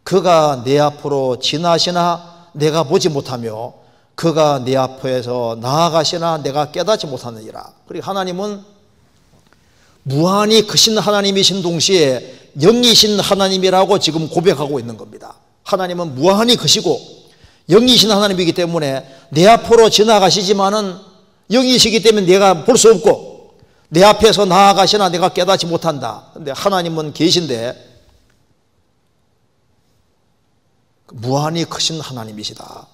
그가 내 앞으로 지나시나 내가 보지 못하며 그가 내 앞에서 나아가시나 내가 깨닫지 못하느니라. 그리고 하나님은 무한히 크신 하나님이신 동시에 영이신 하나님이라고 지금 고백하고 있는 겁니다. 하나님은 무한히 크시고 영이신 하나님이기 때문에 내 앞으로 지나가시지만은 영이시기 때문에 내가 볼 수 없고 내 앞에서 나아가시나 내가 깨닫지 못한다. 그런데 하나님은 계신데 무한히 크신 하나님이시다.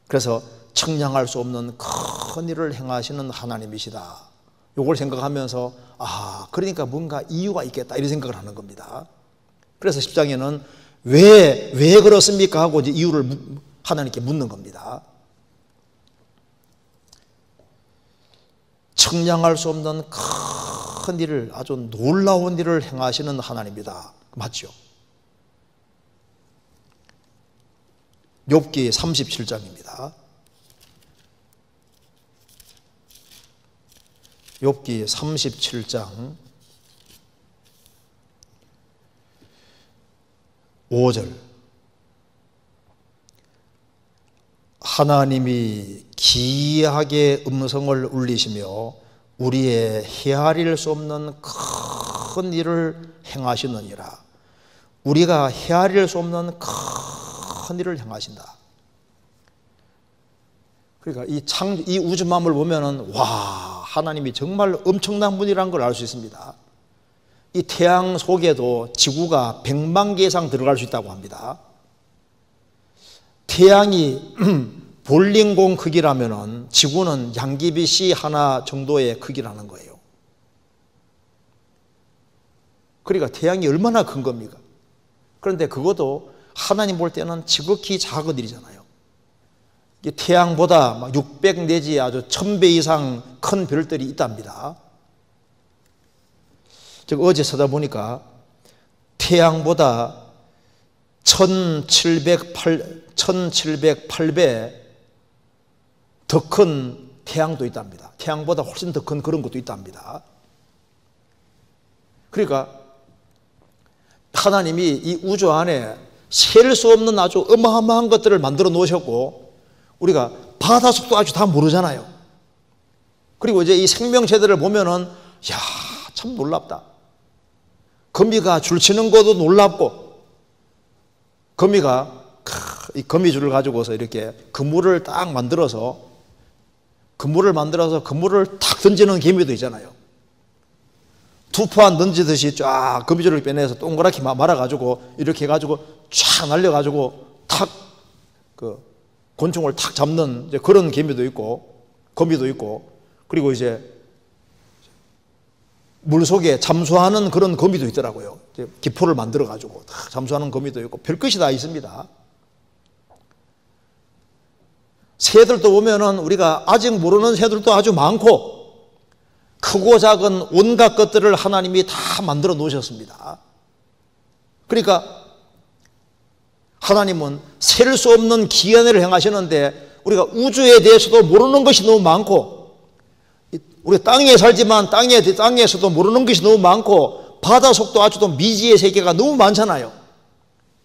그래서 청량할 수 없는 큰 일을 행하시는 하나님이시다. 요걸 생각하면서 그러니까 뭔가 이유가 있겠다 이런 생각을 하는 겁니다. 그래서 10장에는 왜 그렇습니까 하고 이제 이유를 하나님께 묻는 겁니다. 청량할 수 없는 큰 일을, 아주 놀라운 일을 행하시는 하나님이다. 맞죠? 욥기 37장입니다. 욥기 37장 5절. 하나님이 기이하게 음성을 울리시며 우리의 헤아릴 수 없는 큰 일을 행하시느니라. 우리가 헤아릴 수 없는 큰 일을 행하신다. 그러니까 이 우주만물 보면은 하나님이 정말 엄청난 분이라는 걸 알 수 있습니다. 이 태양 속에도 지구가 100만 개 이상 들어갈 수 있다고 합니다. 태양이 볼링공 크기라면은 지구는 양귀비씨 하나 정도의 크기라는 거예요. 그러니까 태양이 얼마나 큰 겁니까? 그런데 그것도 하나님 볼 때는 지극히 작은 일이잖아요. 태양보다 막 600 내지 아주 1000배 이상 큰 별들이 있답니다. 제가 어제 찾아보니까 태양보다 1708배 더 큰 태양도 있답니다. 태양보다 훨씬 더 큰 그런 것도 있답니다. 그러니까 하나님이 이 우주 안에 셀 수 없는 아주 어마어마한 것들을 만들어 놓으셨고, 우리가 바닷속도 아주 다 모르잖아요. 그리고 이제 이 생명체들을 보면은 참 놀랍다. 거미가 줄 치는 것도 놀랍고, 거미가 이 거미줄을 가지고서 이렇게 그물을 딱 만들어서 그물을 탁 던지는 개미도 있잖아요. 투포한 던지듯이 쫙 거미줄을 빼내서 동그랗게 말아가지고 이렇게 해가지고 쫙 날려가지고 탁 곤충을 탁 잡는 이제 그런 개미도 있고, 거미도 있고, 그리고 이제 물속에 잠수하는 그런 거미도 있더라고요. 기포를 만들어가지고 탁 잠수하는 거미도 있고, 별것이 다 있습니다. 새들도 보면은 우리가 아직 모르는 새들도 아주 많고, 크고 작은 온갖 것들을 하나님이 다 만들어 놓으셨습니다. 그러니까 하나님은 셀 수 없는 기이한 일을 행하시는데, 우리가 우주에 대해서도 모르는 것이 너무 많고, 우리가 땅에 살지만 땅에서도 모르는 것이 너무 많고, 바닷속도 아주 미지의 세계가 너무 많잖아요.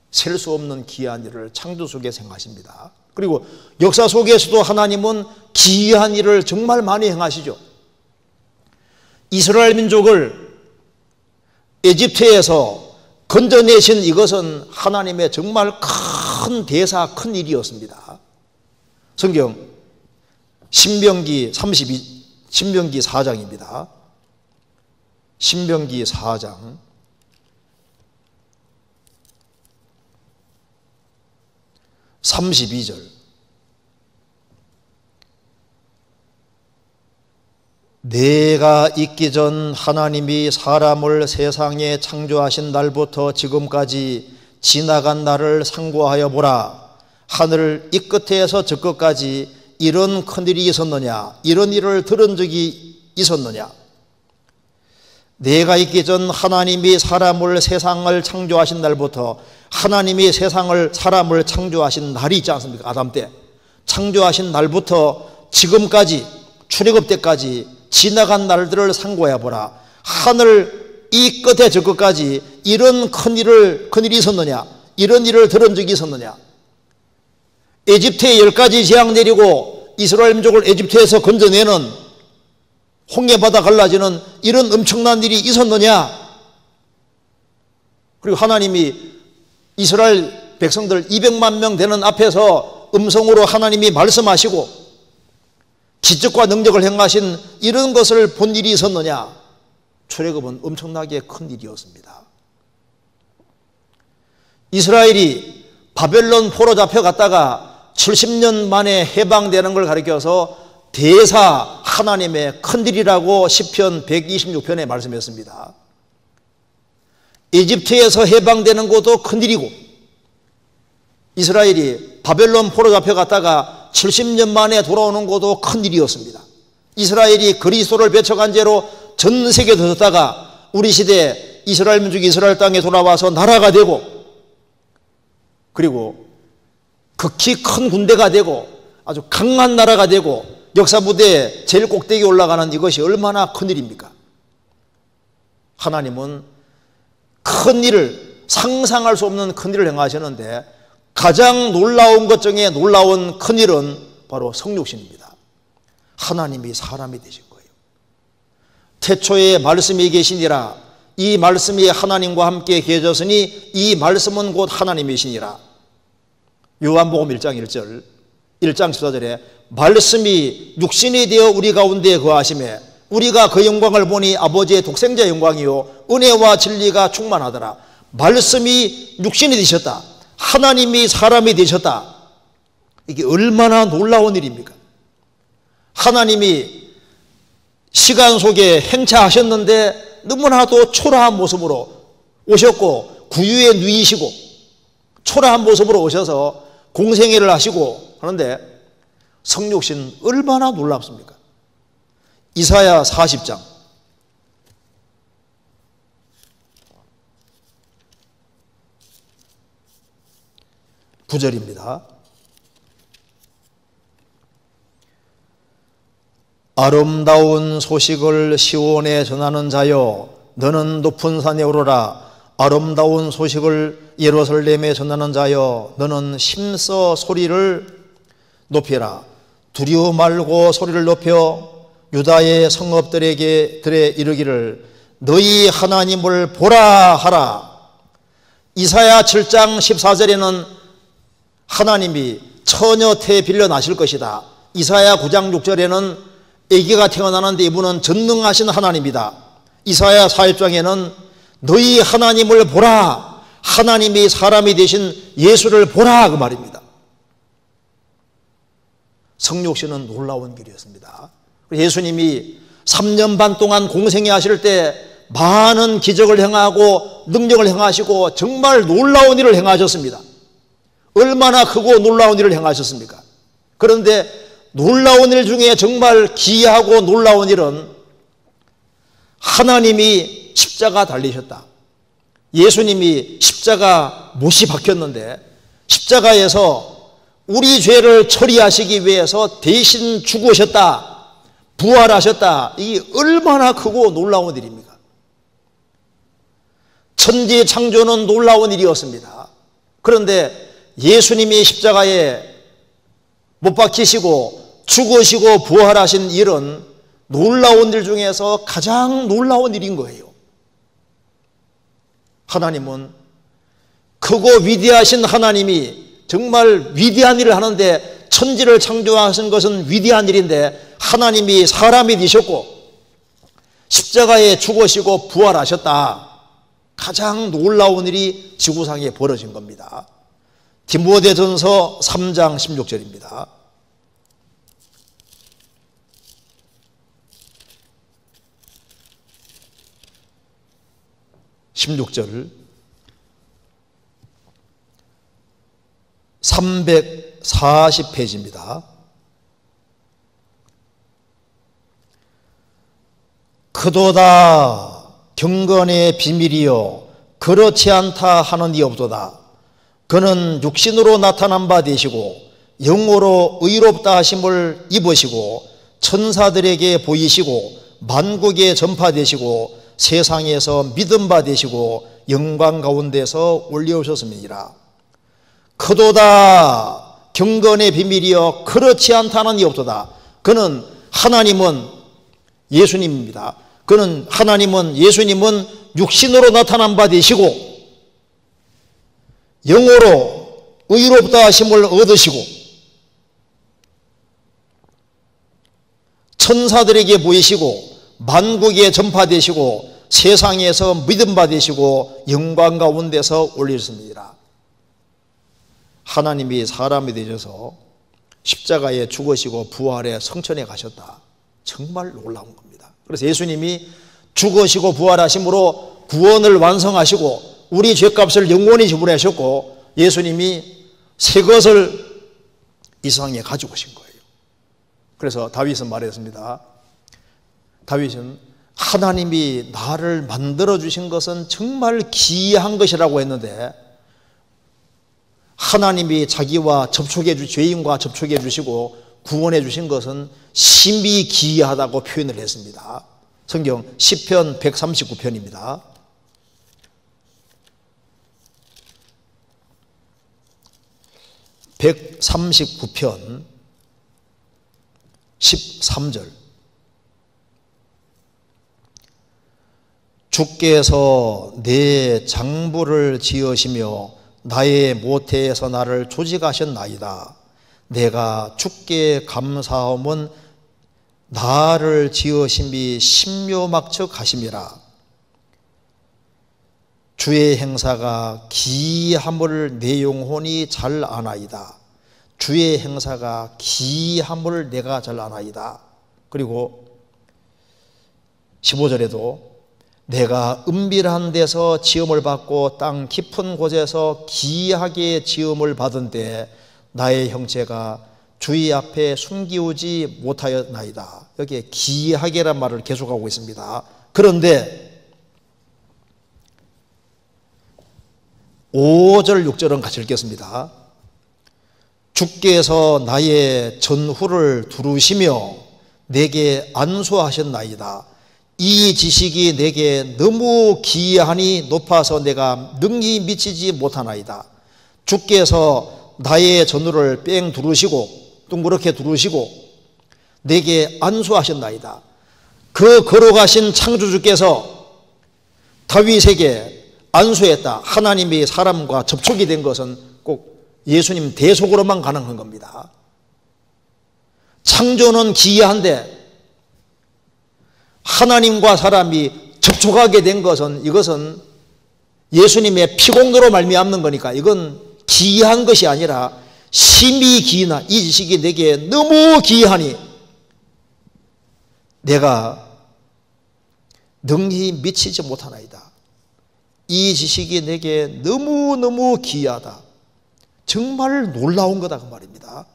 셀 수 없는 기이한 일을 창조 속에서 행하십니다. 그리고 역사 속에서도 하나님은 기이한 일을 정말 많이 행하시죠. 이스라엘 민족을 에집트에서 건져내신 이것은 하나님의 정말 큰 대사, 큰 일이었습니다. 성경 신명기 4장입니다. 신명기 4장 32절. 내가 있기 전 하나님이 사람을 세상에 창조하신 날부터 지금까지 지나간 날을 상고하여 보라. 하늘 이 끝에서 저 끝까지 이런 큰일이 있었느냐? 이런 일을 들은 적이 있었느냐? 내가 있기 전 하나님이 사람을 세상을 창조하신 날부터, 하나님이 사람을 창조하신 날이 있지 않습니까? 아담 때 창조하신 날부터 지금까지 출애굽 때까지 지나간 날들을 상고해 보라. 하늘 이 끝에 저 끝까지 이런 큰일이 있었느냐? 이런 일을 들은 적이 있었느냐? 에집트에 10가지 재앙 내리고 이스라엘 민족을 에집트에서 건져내는, 홍해바다 갈라지는 이런 엄청난 일이 있었느냐? 그리고 하나님이 이스라엘 백성들 200만 명 되는 앞에서 음성으로 하나님이 말씀하시고 기적과 능력을 행하신 이런 것을 본 일이 있었느냐? 출애굽은 엄청나게 큰 일이었습니다. 이스라엘이 바벨론 포로 잡혀갔다가 70년 만에 해방되는 걸 가리켜서 대사 하나님의 큰일이라고 시편 126편에 말씀했습니다. 이집트에서 해방되는 것도 큰일이고 이스라엘이 바벨론 포로 잡혀갔다가 70년 만에 돌아오는 것도 큰일이었습니다. 이스라엘이 그리스도를 배척한 죄로 전 세계에 들었다가 우리 시대에 이스라엘 민족이 이스라엘 땅에 돌아와서 나라가 되고 그리고 극히 큰 군대가 되고 아주 강한 나라가 되고 역사 무대에 제일 꼭대기에 올라가는 이것이 얼마나 큰일입니까? 하나님은 큰일을 상상할 수 없는 큰일을 행하셨는데 가장 놀라운 것 중에 놀라운 큰일은 바로 성육신입니다. 하나님이 사람이 되신 거예요. 태초에 말씀이 계시니라 이 말씀이 하나님과 함께 계셨으니 이 말씀은 곧 하나님이시니라. 요한복음 1장 1절 1장 14절에 말씀이 육신이 되어 우리 가운데 거하심에 우리가 그 영광을 보니 아버지의 독생자 영광이요 은혜와 진리가 충만하더라. 말씀이 육신이 되셨다. 하나님이 사람이 되셨다. 이게 얼마나 놀라운 일입니까? 하나님이 시간 속에 행차하셨는데 너무나도 초라한 모습으로 오셨고 구유에 누이시고 초라한 모습으로 오셔서 공생애를 하시고 하는데 성육신 얼마나 놀랍습니까? 이사야 40장 9절입니다. 아름다운 소식을 시온에 전하는 자여 너는 높은 산에 오르라. 아름다운 소식을 예루살렘에 전하는 자여 너는 힘써 소리를 높여라. 두려워 말고 소리를 높여 유다의 성읍들에게 이르기를 너희 하나님을 보라 하라. 이사야 7장 14절에는 하나님이 처녀 태 빌려 나실 것이다. 이사야 9장 6절에는 아기가 태어나는데 이분은 전능하신 하나님이다. 이사야 40장에는 너희 하나님을 보라. 하나님이 사람이 되신 예수를 보라 그 말입니다. 성육신은 놀라운 길이었습니다. 예수님이 3년 반 동안 공생애 하실 때 많은 기적을 행하고 능력을 행하시고 정말 놀라운 일을 행하셨습니다. 얼마나 크고 놀라운 일을 행하셨습니까? 그런데 놀라운 일 중에 정말 기이하고 놀라운 일은 하나님이 십자가 달리셨다. 예수님이 십자가 못이 박혔는데 십자가에서 우리 죄를 처리하시기 위해서 대신 죽으셨다. 부활하셨다. 이게 얼마나 크고 놀라운 일입니까? 천지 창조는 놀라운 일이었습니다. 그런데 예수님이 십자가에 못 박히시고 죽으시고 부활하신 일은 놀라운 일 중에서 가장 놀라운 일인 거예요. 하나님은 크고 위대하신 하나님이 정말 위대한 일을 하는데 천지를 창조하신 것은 위대한 일인데 하나님이 사람이 되셨고 십자가에 죽으시고 부활하셨다. 가장 놀라운 일이 지구상에 벌어진 겁니다. 디모데전서 3장 16절입니다. 16절 340페이지입니다. 그도다 경건의 비밀이요 그렇지 않다 하는 이 없도다. 그는 육신으로 나타난 바 되시고 영으로 의롭다 하심을 입으시고 천사들에게 보이시고 만국에 전파되시고 세상에서 믿음 바 되시고 영광 가운데서 올려오셨음이니라. 그도다 경건의 비밀이여 그렇지 않다는 이 없도다. 그는 하나님은 예수님입니다. 그는 하나님은 예수님은 육신으로 나타난 바 되시고 영으로 의롭다 하심을 얻으시고 천사들에게 보이시고 만국에 전파되시고 세상에서 믿음 받으시고 영광 가운데서 올리셨습니다. 하나님이 사람이 되셔서 십자가에 죽으시고 부활에 성천에 가셨다. 정말 놀라운 겁니다. 그래서 예수님이 죽으시고 부활하심으로 구원을 완성하시고 우리 죄값을 영원히 지불하셨고 예수님이 새 것을 이 세상에 가지고 오신 거예요. 그래서 다윗은 말했습니다. 다윗은 하나님이 나를 만들어 주신 것은 정말 기이한 것이라고 했는데 하나님이 자기와 죄인과 접촉해 주시고 구원해 주신 것은 심히 기이하다고 표현을 했습니다. 성경 시편 139편입니다. (139편) 13절 주께서 내 장부를 지으시며 나의 모태에서 나를 조직하셨나이다. 내가 주께 감사함은 나를 지으심이 신묘막측하심이라. 주의 행사가 기이함을 내 영혼이 잘 아나이다. 주의 행사가 기이함을 내가 잘 아나이다. 그리고 15절에도 내가 은밀한 데서 지음을 받고 땅 깊은 곳에서 기이하게 지음을 받은 때 나의 형체가 주의 앞에 숨기우지 못하였나이다. 여기에 기이하게란 말을 계속하고 있습니다. 그런데 5절 6절은 같이 읽겠습니다. 주께서 나의 전후를 두루시며 내게 안수하셨나이다. 이 지식이 내게 너무 기이하니 높아서 내가 능히 미치지 못하나이다. 주께서 나의 전후를 뺑 두르시고 둥그렇게 두르시고 내게 안수하셨나이다. 그 걸어가신 창조주께서 다윗에게 안수했다. 하나님이 사람과 접촉이 된 것은 꼭 예수님 대속으로만 가능한 겁니다. 창조는 기이한데 하나님과 사람이 접촉하게 된 것은 이것은 예수님의 피공로로 말미암는 거니까 이건 기이한 것이 아니라 심히 기이나 이 지식이 내게 너무 기이하니 내가 능히 미치지 못하나이다. 이 지식이 내게 너무너무 기이하다. 정말 놀라운 거다 그 말입니다.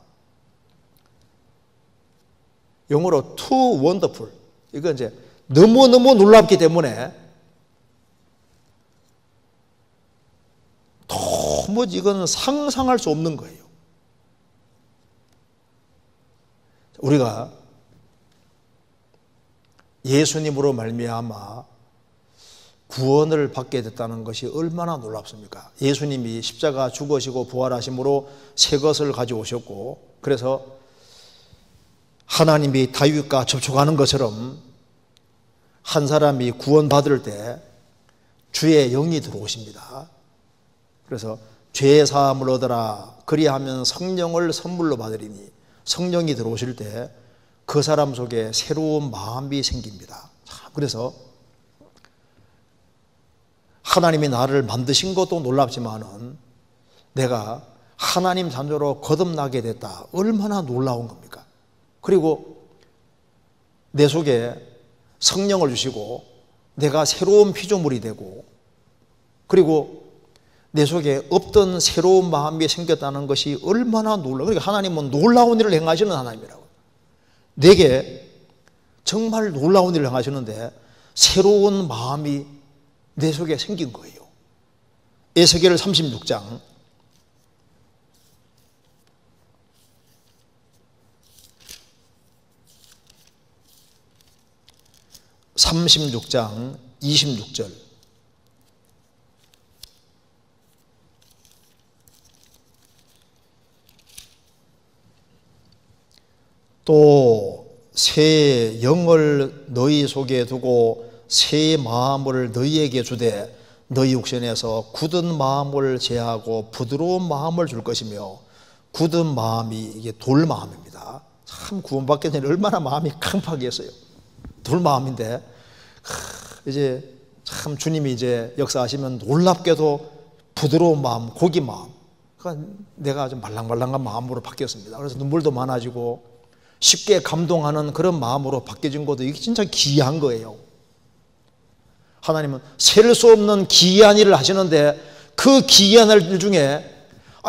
영어로 too wonderful. 이건 이제 너무너무 놀랍기 때문에 도무지 이건 상상할 수 없는 거예요. 우리가 예수님으로 말미암아 구원을 받게 됐다는 것이 얼마나 놀랍습니까? 예수님이 십자가 죽으시고 부활하심으로 새 것을 가져오셨고 그래서 하나님이 다윗과 접촉하는 것처럼 한 사람이 구원받을 때 주의 영이 들어오십니다. 그래서 죄 사함을 얻어라 그리하면 성령을 선물로 받으리니 성령이 들어오실 때 그 사람 속에 새로운 마음이 생깁니다. 그래서 하나님이 나를 만드신 것도 놀랍지만은 내가 하나님 자녀로 거듭나게 됐다. 얼마나 놀라운 겁니까? 그리고 내 속에 성령을 주시고 내가 새로운 피조물이 되고 그리고 내 속에 없던 새로운 마음이 생겼다는 것이 얼마나 놀라워. 그러니까 하나님은 놀라운 일을 행하시는 하나님이라고. 내게 정말 놀라운 일을 행하시는데 새로운 마음이 내 속에 생긴 거예요. 에스겔 36장 36장 26절 또 새 영을 너희 속에 두고 새 마음을 너희에게 주되 너희 육신에서 굳은 마음을 제하고 부드러운 마음을 줄 것이며 굳은 마음이 이게 돌 마음입니다. 참 구원받기 전에 얼마나 마음이 강팍이었어요. 돌 마음인데 이제 참 주님이 이제 역사하시면 놀랍게도 부드러운 마음, 고기 마음. 그러니까 내가 좀 말랑말랑한 마음으로 바뀌었습니다. 그래서 눈물도 많아지고 쉽게 감동하는 그런 마음으로 바뀌어진 것도 이게 진짜 기이한 거예요. 하나님은 셀 수 없는 기이한 일을 하시는데 그 기이한 일 중에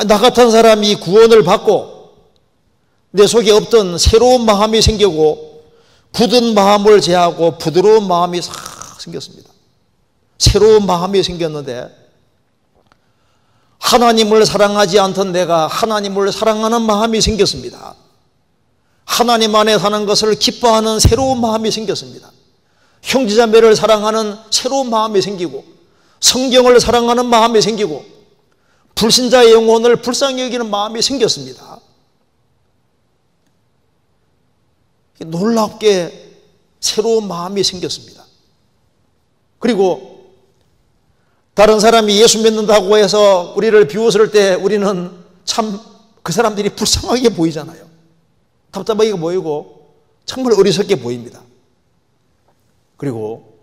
나 같은 사람이 구원을 받고 내 속에 없던 새로운 마음이 생기고 굳은 마음을 제하고 부드러운 마음이 싹 생겼습니다. 새로운 마음이 생겼는데 하나님을 사랑하지 않던 내가 하나님을 사랑하는 마음이 생겼습니다. 하나님 안에 사는 것을 기뻐하는 새로운 마음이 생겼습니다. 형제자매를 사랑하는 새로운 마음이 생기고 성경을 사랑하는 마음이 생기고 불신자의 영혼을 불쌍히 여기는 마음이 생겼습니다. 놀랍게 새로운 마음이 생겼습니다. 그리고 다른 사람이 예수 믿는다고 해서 우리를 비웃을 때 우리는 참 그 사람들이 불쌍하게 보이잖아요. 답답하게 보이고 정말 어리석게 보입니다. 그리고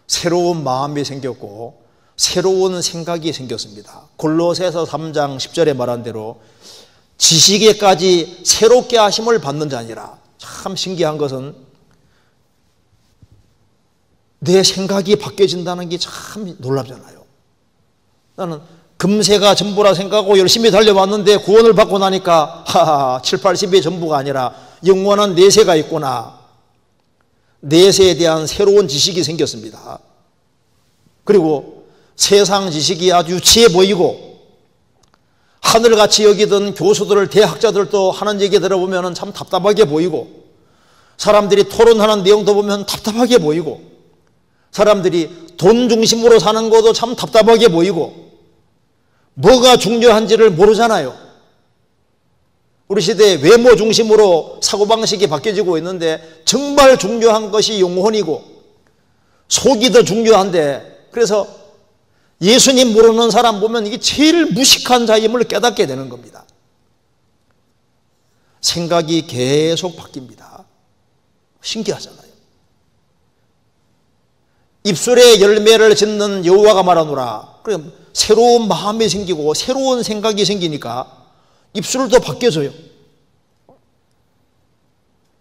새로운 마음이 생겼고 새로운 생각이 생겼습니다. 골로새서 3장 10절에 말한 대로 지식에까지 새롭게 하심을 받는 자니라. 참 신기한 것은 내 생각이 바뀌어진다는 게 참 놀랍잖아요. 나는 금세가 전부라 생각하고 열심히 달려왔는데 구원을 받고 나니까 7, 80이 전부가 아니라 영원한 내세가 있구나. 내세에 대한 새로운 지식이 생겼습니다. 그리고 세상 지식이 아주 유치해 보이고 하늘같이 여기던 교수들, 대학자들도 하는 얘기 들어보면 참 답답하게 보이고 사람들이 토론하는 내용도 보면 답답하게 보이고 사람들이 돈 중심으로 사는 것도 참 답답하게 보이고 뭐가 중요한지를 모르잖아요. 우리 시대에 외모 중심으로 사고방식이 바뀌어지고 있는데 정말 중요한 것이 영혼이고 속이 더 중요한데 그래서 예수님 모르는 사람 보면 이게 제일 무식한 자임을 깨닫게 되는 겁니다. 생각이 계속 바뀝니다. 신기하잖아요. 입술에 열매를 짓는 여호와가 말하노라. 그럼 새로운 마음이 생기고 새로운 생각이 생기니까 입술도 바뀌어져요.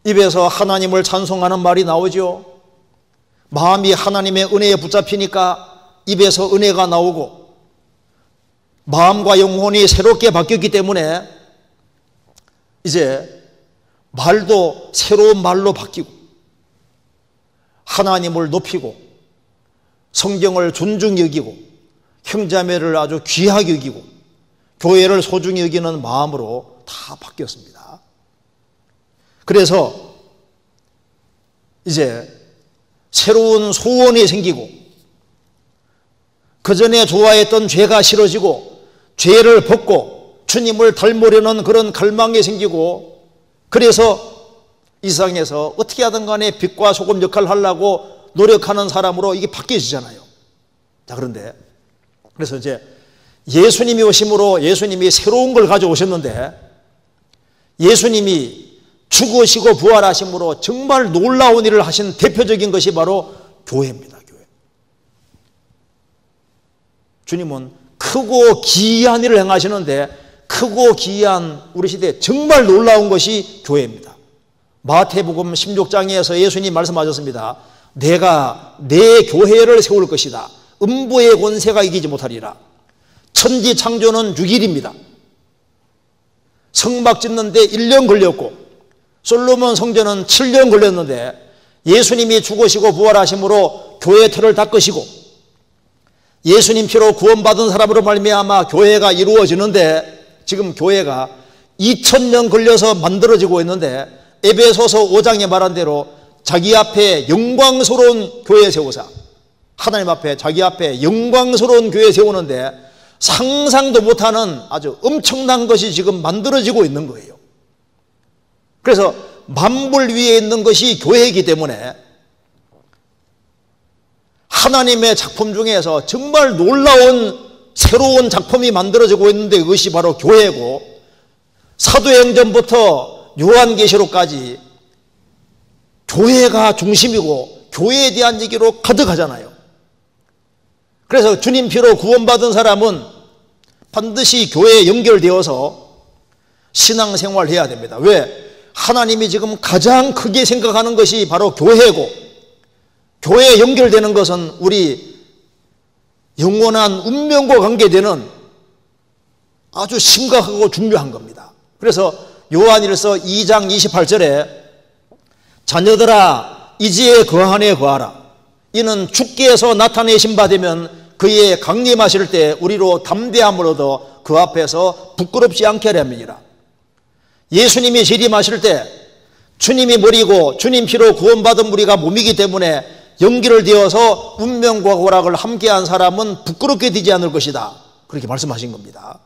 입에서 하나님을 찬송하는 말이 나오죠. 마음이 하나님의 은혜에 붙잡히니까 입에서 은혜가 나오고 마음과 영혼이 새롭게 바뀌었기 때문에 이제 말도 새로운 말로 바뀌고 하나님을 높이고 성경을 존중히 여기고 형제자매를 아주 귀하게 여기고 교회를 소중히 여기는 마음으로 다 바뀌었습니다. 그래서 이제 새로운 소원이 생기고 그전에 좋아했던 죄가 싫어지고 죄를 벗고 주님을 닮으려는 그런 갈망이 생기고 그래서 이 세상에서 어떻게 하든 간에 빛과 소금 역할을 하려고 노력하는 사람으로 이게 바뀌어지잖아요. 자, 그런데 그래서 이제 예수님이 오심으로 예수님이 새로운 걸 가져오셨는데 예수님이 죽으시고 부활하심으로 정말 놀라운 일을 하신 대표적인 것이 바로 교회입니다. 교회. 주님은 크고 기이한 일을 행하시는데 크고 기이한 우리 시대에 정말 놀라운 것이 교회입니다. 마태복음 16장에서 예수님 말씀하셨습니다. 내가 내 교회를 세울 것이다. 음부의 권세가 이기지 못하리라. 천지 창조는 6일입니다. 성막 짓는데 1년 걸렸고 솔로몬 성전은 7년 걸렸는데 예수님이 죽으시고 부활하심으로 교회 틀을 닦으시고 예수님 피로 구원받은 사람으로 말미암아 교회가 이루어지는데 지금 교회가 2000년 걸려서 만들어지고 있는데 에베소서 5장에 말한 대로 자기 앞에 영광스러운 교회 세우사 하나님 앞에 자기 앞에 영광스러운 교회 세우는데 상상도 못하는 아주 엄청난 것이 지금 만들어지고 있는 거예요. 그래서 만물 위에 있는 것이 교회이기 때문에 하나님의 작품 중에서 정말 놀라운 새로운 작품이 만들어지고 있는데 그것이 바로 교회고 사도행전부터 요한계시록까지 교회가 중심이고 교회에 대한 얘기로 가득하잖아요. 그래서 주님 피로 구원받은 사람은 반드시 교회에 연결되어서 신앙생활을 해야 됩니다. 왜? 하나님이 지금 가장 크게 생각하는 것이 바로 교회고, 교회에 연결되는 것은 우리 영원한 운명과 관계되는 아주 심각하고 중요한 겁니다. 그래서 요한일서 2장 28절에 자녀들아 이지의 거한 에 거하라. 이는 주께서 나타내신 바 되면 그의 강림하실 때 우리로 담대함을 얻어 그 앞에서 부끄럽지 않게 하려 함이니라. 예수님이 재림하실 때 주님이 머리고 주님 피로 구원받은 우리가 몸이기 때문에 연결되어서 운명과 고락을 함께한 사람은 부끄럽게 되지 않을 것이다. 그렇게 말씀하신 겁니다.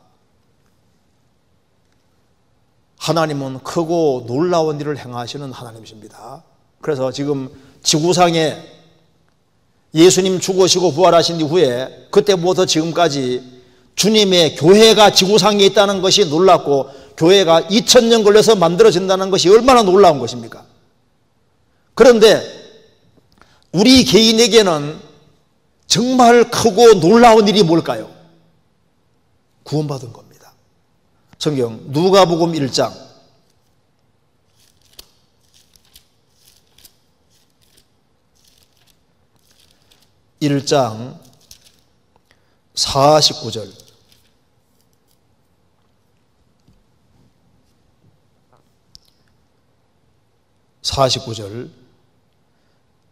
하나님은 크고 놀라운 일을 행하시는 하나님이십니다. 그래서 지금 지구상에 예수님 죽으시고 부활하신 이후에 그때부터 지금까지 주님의 교회가 지구상에 있다는 것이 놀랍고, 교회가 2000년 걸려서 만들어진다는 것이 얼마나 놀라운 것입니까? 그런데 우리 개인에게는 정말 크고 놀라운 일이 뭘까요? 구원받은 겁니다. 성경 누가복음 1장 49절.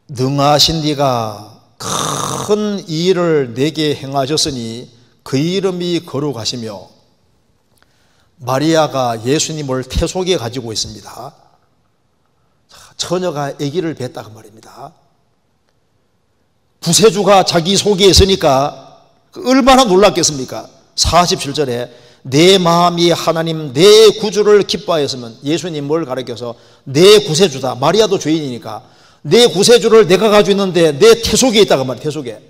능하신 이가 큰 일을 내게 행하셨으니 그 이름이 거룩하시며, 마리아가 예수님을 태속에 가지고 있습니다. 처녀가 아기를 뵀다 그 말입니다. 구세주가 자기 속에 있으니까 얼마나 놀랐겠습니까? 47절에 내 마음이 하나님 내 구주를 기뻐하였으면, 예수님 뭘 가르쳐서 내 구세주다. 마리아도 죄인이니까 내 구세주를 내가 가지고 있는데 내 태속에 있다고 말이에요. 태속에.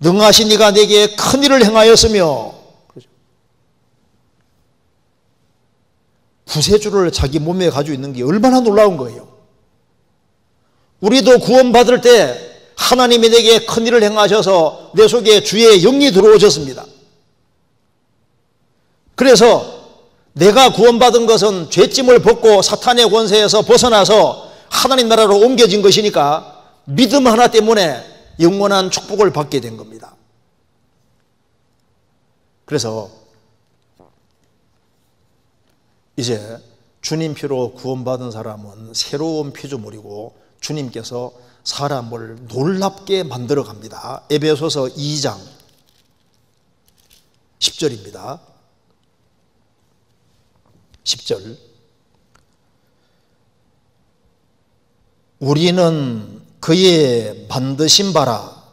능하신 이가 내게 큰 일을 행하였으며, 구세주를 자기 몸에 가지고 있는 게 얼마나 놀라운 거예요. 우리도 구원받을 때 하나님이 내게 큰 일을 행하셔서 내 속에 주의 영이 들어오셨습니다. 그래서 내가 구원받은 것은 죄짐을 벗고 사탄의 권세에서 벗어나서 하나님 나라로 옮겨진 것이니까 믿음 하나 때문에 영원한 축복을 받게 된 겁니다. 그래서 이제 주님 피로 구원받은 사람은 새로운 피조물이고 주님께서 사람을 놀랍게 만들어 갑니다. 에베소서 2장 10절입니다. 10절. 우리는 그의 만드신 바라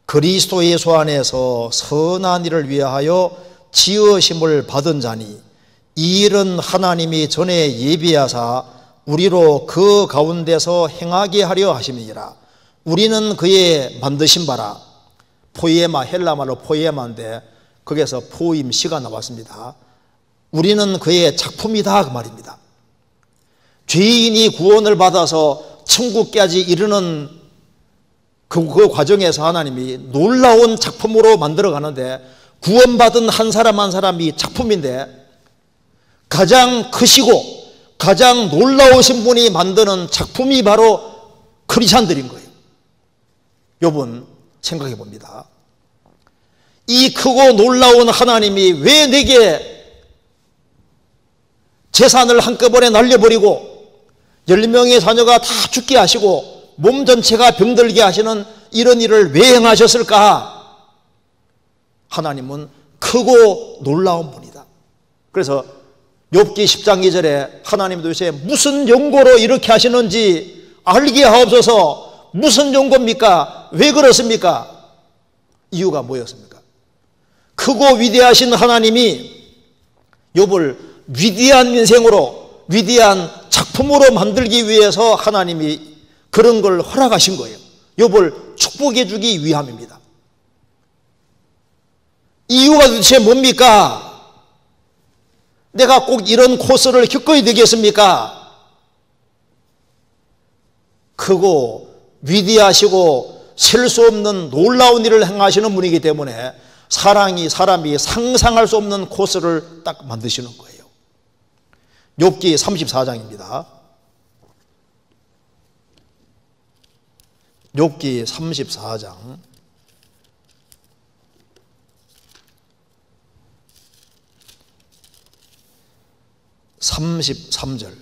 그리스도 예수 안에서 선한 일을 위하여 지으심을 받은 자니, 이 일은 하나님이 전에 예비하사 우리로 그 가운데서 행하게 하려 하심이니라. 우리는 그의 만드신 바라. 포이에마, 헬라말로 포이에마인데 거기에서 포임시가 나왔습니다. 우리는 그의 작품이다 그 말입니다. 죄인이 구원을 받아서 천국까지 이르는 그 과정에서 하나님이 놀라운 작품으로 만들어 가는데, 구원받은 한 사람 한 사람이 작품인데 가장 크시고 가장 놀라우신 분이 만드는 작품이 바로 크리스찬들인 거예요. 여러분 생각해 봅니다. 이 크고 놀라운 하나님이 왜 내게 재산을 한꺼번에 날려버리고 10명의 자녀가 다 죽게 하시고 몸 전체가 병들게 하시는 이런 일을 왜 행하셨을까? 하나님은 크고 놀라운 분이다. 그래서 욥기 10장 2절에 하나님 도대체 무슨 용고로 이렇게 하시는지 알게 하옵소서. 무슨 용고입니까? 왜 그렇습니까? 이유가 뭐였습니까? 크고 위대하신 하나님이 욥을 위대한 인생으로, 위대한 작품으로 만들기 위해서 하나님이 그런 걸 허락하신 거예요. 욥을 축복해 주기 위함입니다. 이유가 도대체 뭡니까? 내가 꼭 이런 코스를 겪어야 되겠습니까? 크고 위대하시고 셀 수 없는 놀라운 일을 행하시는 분이기 때문에 사람이 상상할 수 없는 코스를 딱 만드시는 거예요. 욥기 34장입니다. 욥기 34장 33절.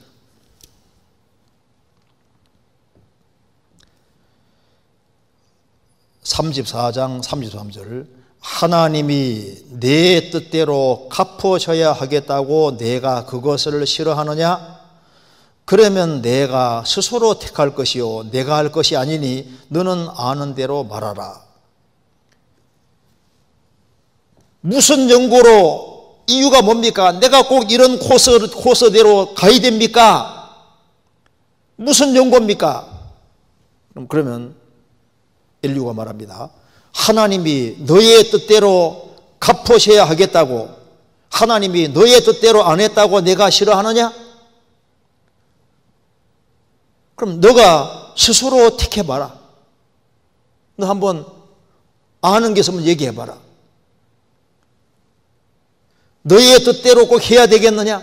34장 33절. 하나님이 내 뜻대로 갚으셔야 하겠다고 내가 그것을 싫어하느냐? 그러면 내가 스스로 택할 것이요 내가 할 것이 아니니 너는 아는 대로 말하라. 무슨 연고로 이유가 뭡니까? 내가 꼭 이런 코스대로 가야 됩니까? 무슨 연고입니까? 그러면 인류가 말합니다. 하나님이 너의 뜻대로 갚으셔야 하겠다고, 하나님이 너의 뜻대로 안 했다고 내가 싫어하느냐? 그럼 너가 스스로 택해봐라. 너 한번 아는 게 있으면 얘기해봐라. 너의 뜻대로 꼭 해야 되겠느냐?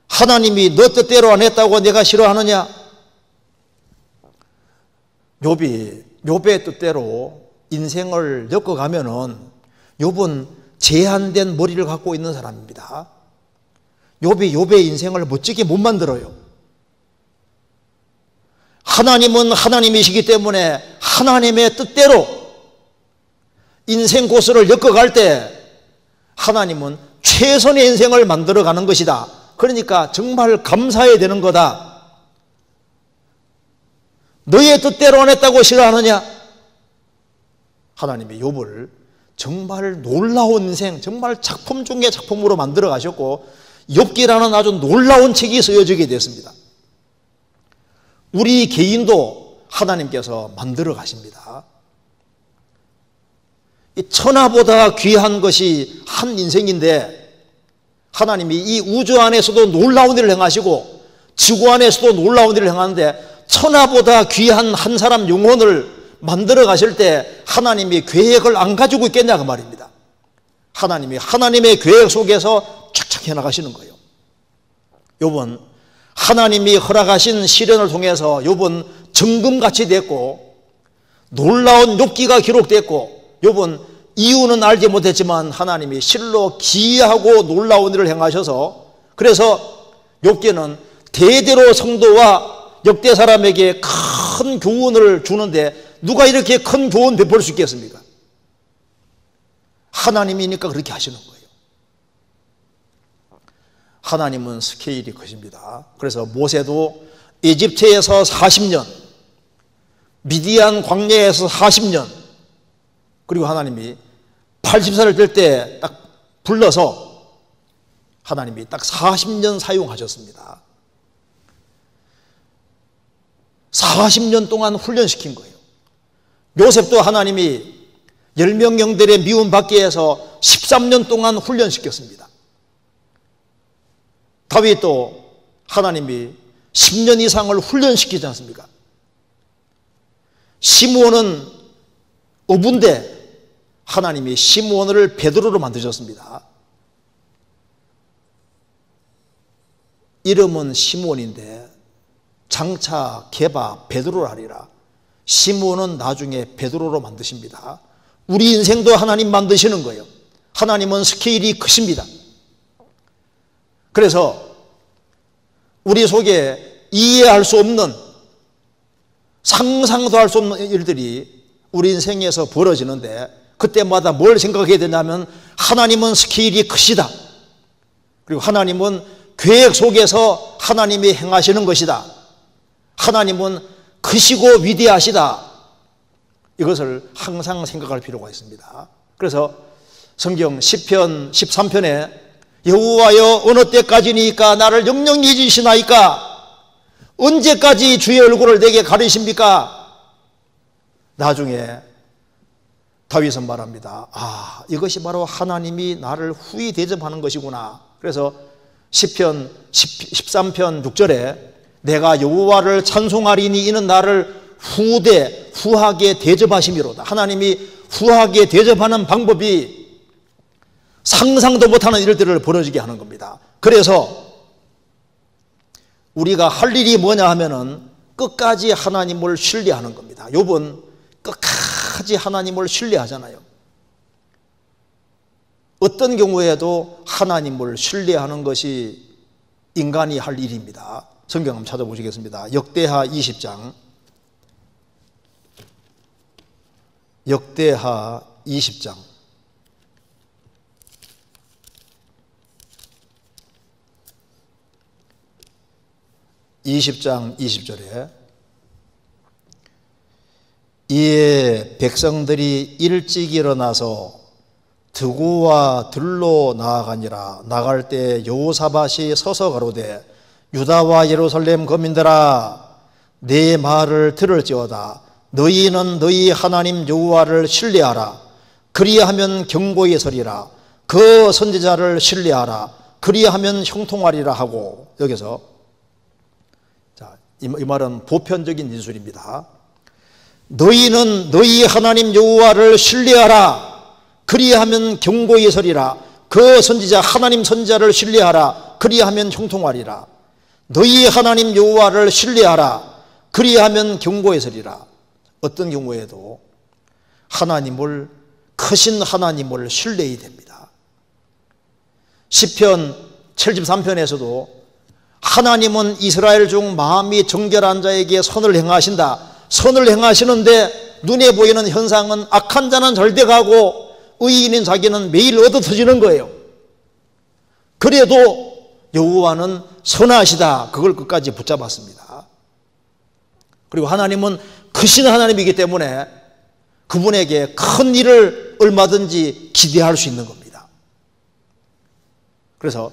하나님이 너 뜻대로 안 했다고 내가 싫어하느냐? 욥의 뜻대로 인생을 엮어가면은 욥은 제한된 머리를 갖고 있는 사람입니다. 욥의 인생을 멋지게 못 만들어요. 하나님은 하나님이시기 때문에 하나님의 뜻대로 인생 코스를 엮어갈 때 하나님은 최선의 인생을 만들어가는 것이다. 그러니까 정말 감사해야 되는 거다. 너의 뜻대로 안 했다고 싫어하느냐? 하나님이 욥을 정말 놀라운 인생, 정말 작품 중에 작품으로 만들어 가셨고 욥기라는 아주 놀라운 책이 쓰여지게 됐습니다. 우리 개인도 하나님께서 만들어 가십니다. 이 천하보다 귀한 것이 한 인생인데 하나님이 이 우주 안에서도 놀라운 일을 행하시고 지구 안에서도 놀라운 일을 행하는데 천하보다 귀한 한 사람 영혼을 만들어 가실 때 하나님이 계획을 안 가지고 있겠냐 그 말입니다. 하나님이 하나님의 계획 속에서 착착 해나가시는 거예요. 욥은 하나님이 허락하신 시련을 통해서 욥은 정금같이 됐고 놀라운 욥기가 기록됐고 욥은 이유는 알지 못했지만 하나님이 실로 기이하고 놀라운 일을 행하셔서 그래서 욥기는 대대로 성도와 역대 사람에게 큰 교훈을 주는데 누가 이렇게 큰 교훈 베풀 수 있겠습니까? 하나님이니까 그렇게 하시는 거예요. 하나님은 스케일이 크십니다. 그래서 모세도 이집트에서 40년, 미디안 광야에서 40년, 그리고 하나님이 80살을 될 때 딱 불러서 하나님이 딱 40년 사용하셨습니다. 40년 동안 훈련시킨 거예요. 요셉도 하나님이 10명령들의 미움 받기 위해서 13년 동안 훈련시켰습니다. 다윗도 하나님이 10년 이상을 훈련시키지 않습니까? 시므온은 어부인데 하나님이 시므온을 베드로로 만드셨습니다. 이름은 시므온인데 장차 게바 베드로를 하리라. 시므온은 나중에 베드로로 만드십니다. 우리 인생도 하나님 만드시는 거예요. 하나님은 스케일이 크십니다. 그래서 우리 속에 이해할 수 없는, 상상도 할 수 없는 일들이 우리 인생에서 벌어지는데 그때마다 뭘 생각해야 되냐면 하나님은 스케일이 크시다. 그리고 하나님은 계획 속에서 하나님이 행하시는 것이다. 하나님은 크시고 위대하시다. 이것을 항상 생각할 필요가 있습니다. 그래서 성경 시편 13편에 여호와여 어느 때까지니까 나를 영영히 잊으시나이까? 언제까지 주의 얼굴을 내게 가리십니까? 나중에 다윗은 말합니다. 아, 이것이 바로 하나님이 나를 후히 대접하는 것이구나. 그래서 시편 13편 6절에 내가 여호와를 찬송하리니 이는 나를 후하게 대접하심이로다. 하나님이 후하게 대접하는 방법이 상상도 못하는 일들을 벌어지게 하는 겁니다. 그래서 우리가 할 일이 뭐냐 하면은 끝까지 하나님을 신뢰하는 겁니다. 욥은 끝까지 하나님을 신뢰하잖아요. 어떤 경우에도 하나님을 신뢰하는 것이 인간이 할 일입니다. 성경 한번 찾아보시겠습니다. 역대하 20장. 역대하 20장. 20장 20절에 이에 백성들이 일찍 일어나서 드고와 들로 나아가니라. 나갈 때 여호사밧이 서서 가로되 유다와 예루살렘 거민들아 내 말을 들을지어다. 너희는 너희 하나님 여호와를 신뢰하라. 그리하면 경고에 서리라. 그 선지자를 신뢰하라. 그리하면 형통하리라 하고, 여기서 이 말은 보편적인 진술입니다. 너희는 너희 하나님 여호와를 신뢰하라. 그리하면 경고에 서리라. 그 선지자 하나님 선지자를 신뢰하라. 그리하면 형통하리라. 너희 하나님 여호와를 신뢰하라. 그리하면 경고에 서리라. 어떤 경우에도 하나님을, 크신 하나님을 신뢰해야 됩니다. 시편 73편에서도 하나님은 이스라엘 중 마음이 정결한 자에게 선을 행하신다. 선을 행하시는데 눈에 보이는 현상은 악한 자는 절대 가고 의인인 자기는 매일 얻어 터지는 거예요. 그래도 여호와는 선하시다. 그걸 끝까지 붙잡았습니다. 그리고 하나님은 크신 하나님이기 때문에 그분에게 큰 일을 얼마든지 기대할 수 있는 겁니다. 그래서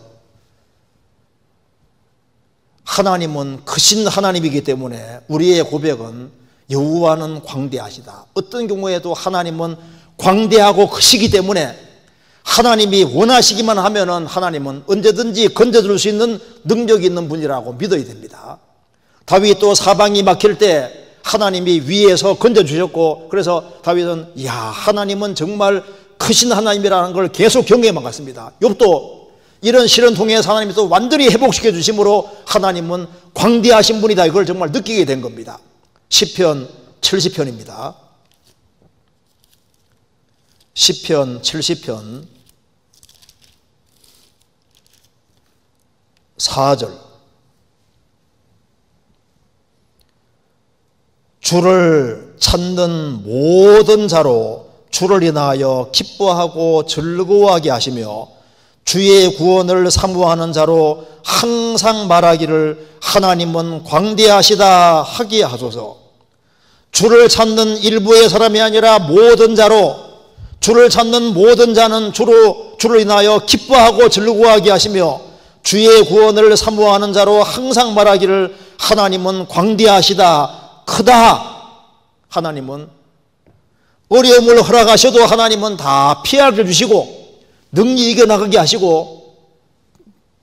하나님은 크신 하나님이기 때문에 우리의 고백은 여호와는 광대하시다. 어떤 경우에도 하나님은 광대하고 크시기 때문에 하나님이 원하시기만 하면은 하나님은 언제든지 건져줄 수 있는 능력이 있는 분이라고 믿어야 됩니다. 다윗도 사방이 막힐 때 하나님이 위에서 건져주셨고, 그래서 다윗은 야, 하나님은 정말 크신 하나님이라는 걸 계속 경외만 갔습니다. 욥도 이런 시련 통해서 하나님이 또 완전히 회복시켜 주심으로 하나님은 광대하신 분이다, 이걸 정말 느끼게 된 겁니다. 시편 70편입니다. 시편 70편 4절. 주를 찾는 모든 자로 주를 인하여 기뻐하고 즐거워하게 하시며 주의 구원을 사모하는 자로 항상 말하기를 하나님은 광대하시다 하게 하소서. 주를 찾는 일부의 사람이 아니라 모든 자로, 주를 찾는 모든 자는 주를 인하여 기뻐하고 즐거워하게 하시며 주의 구원을 사모하는 자로 항상 말하기를 하나님은 광대하시다, 크다. 하나님은 어려움을 허락하셔도 하나님은 다 피하게 주시고 능히 이겨나가게 하시고,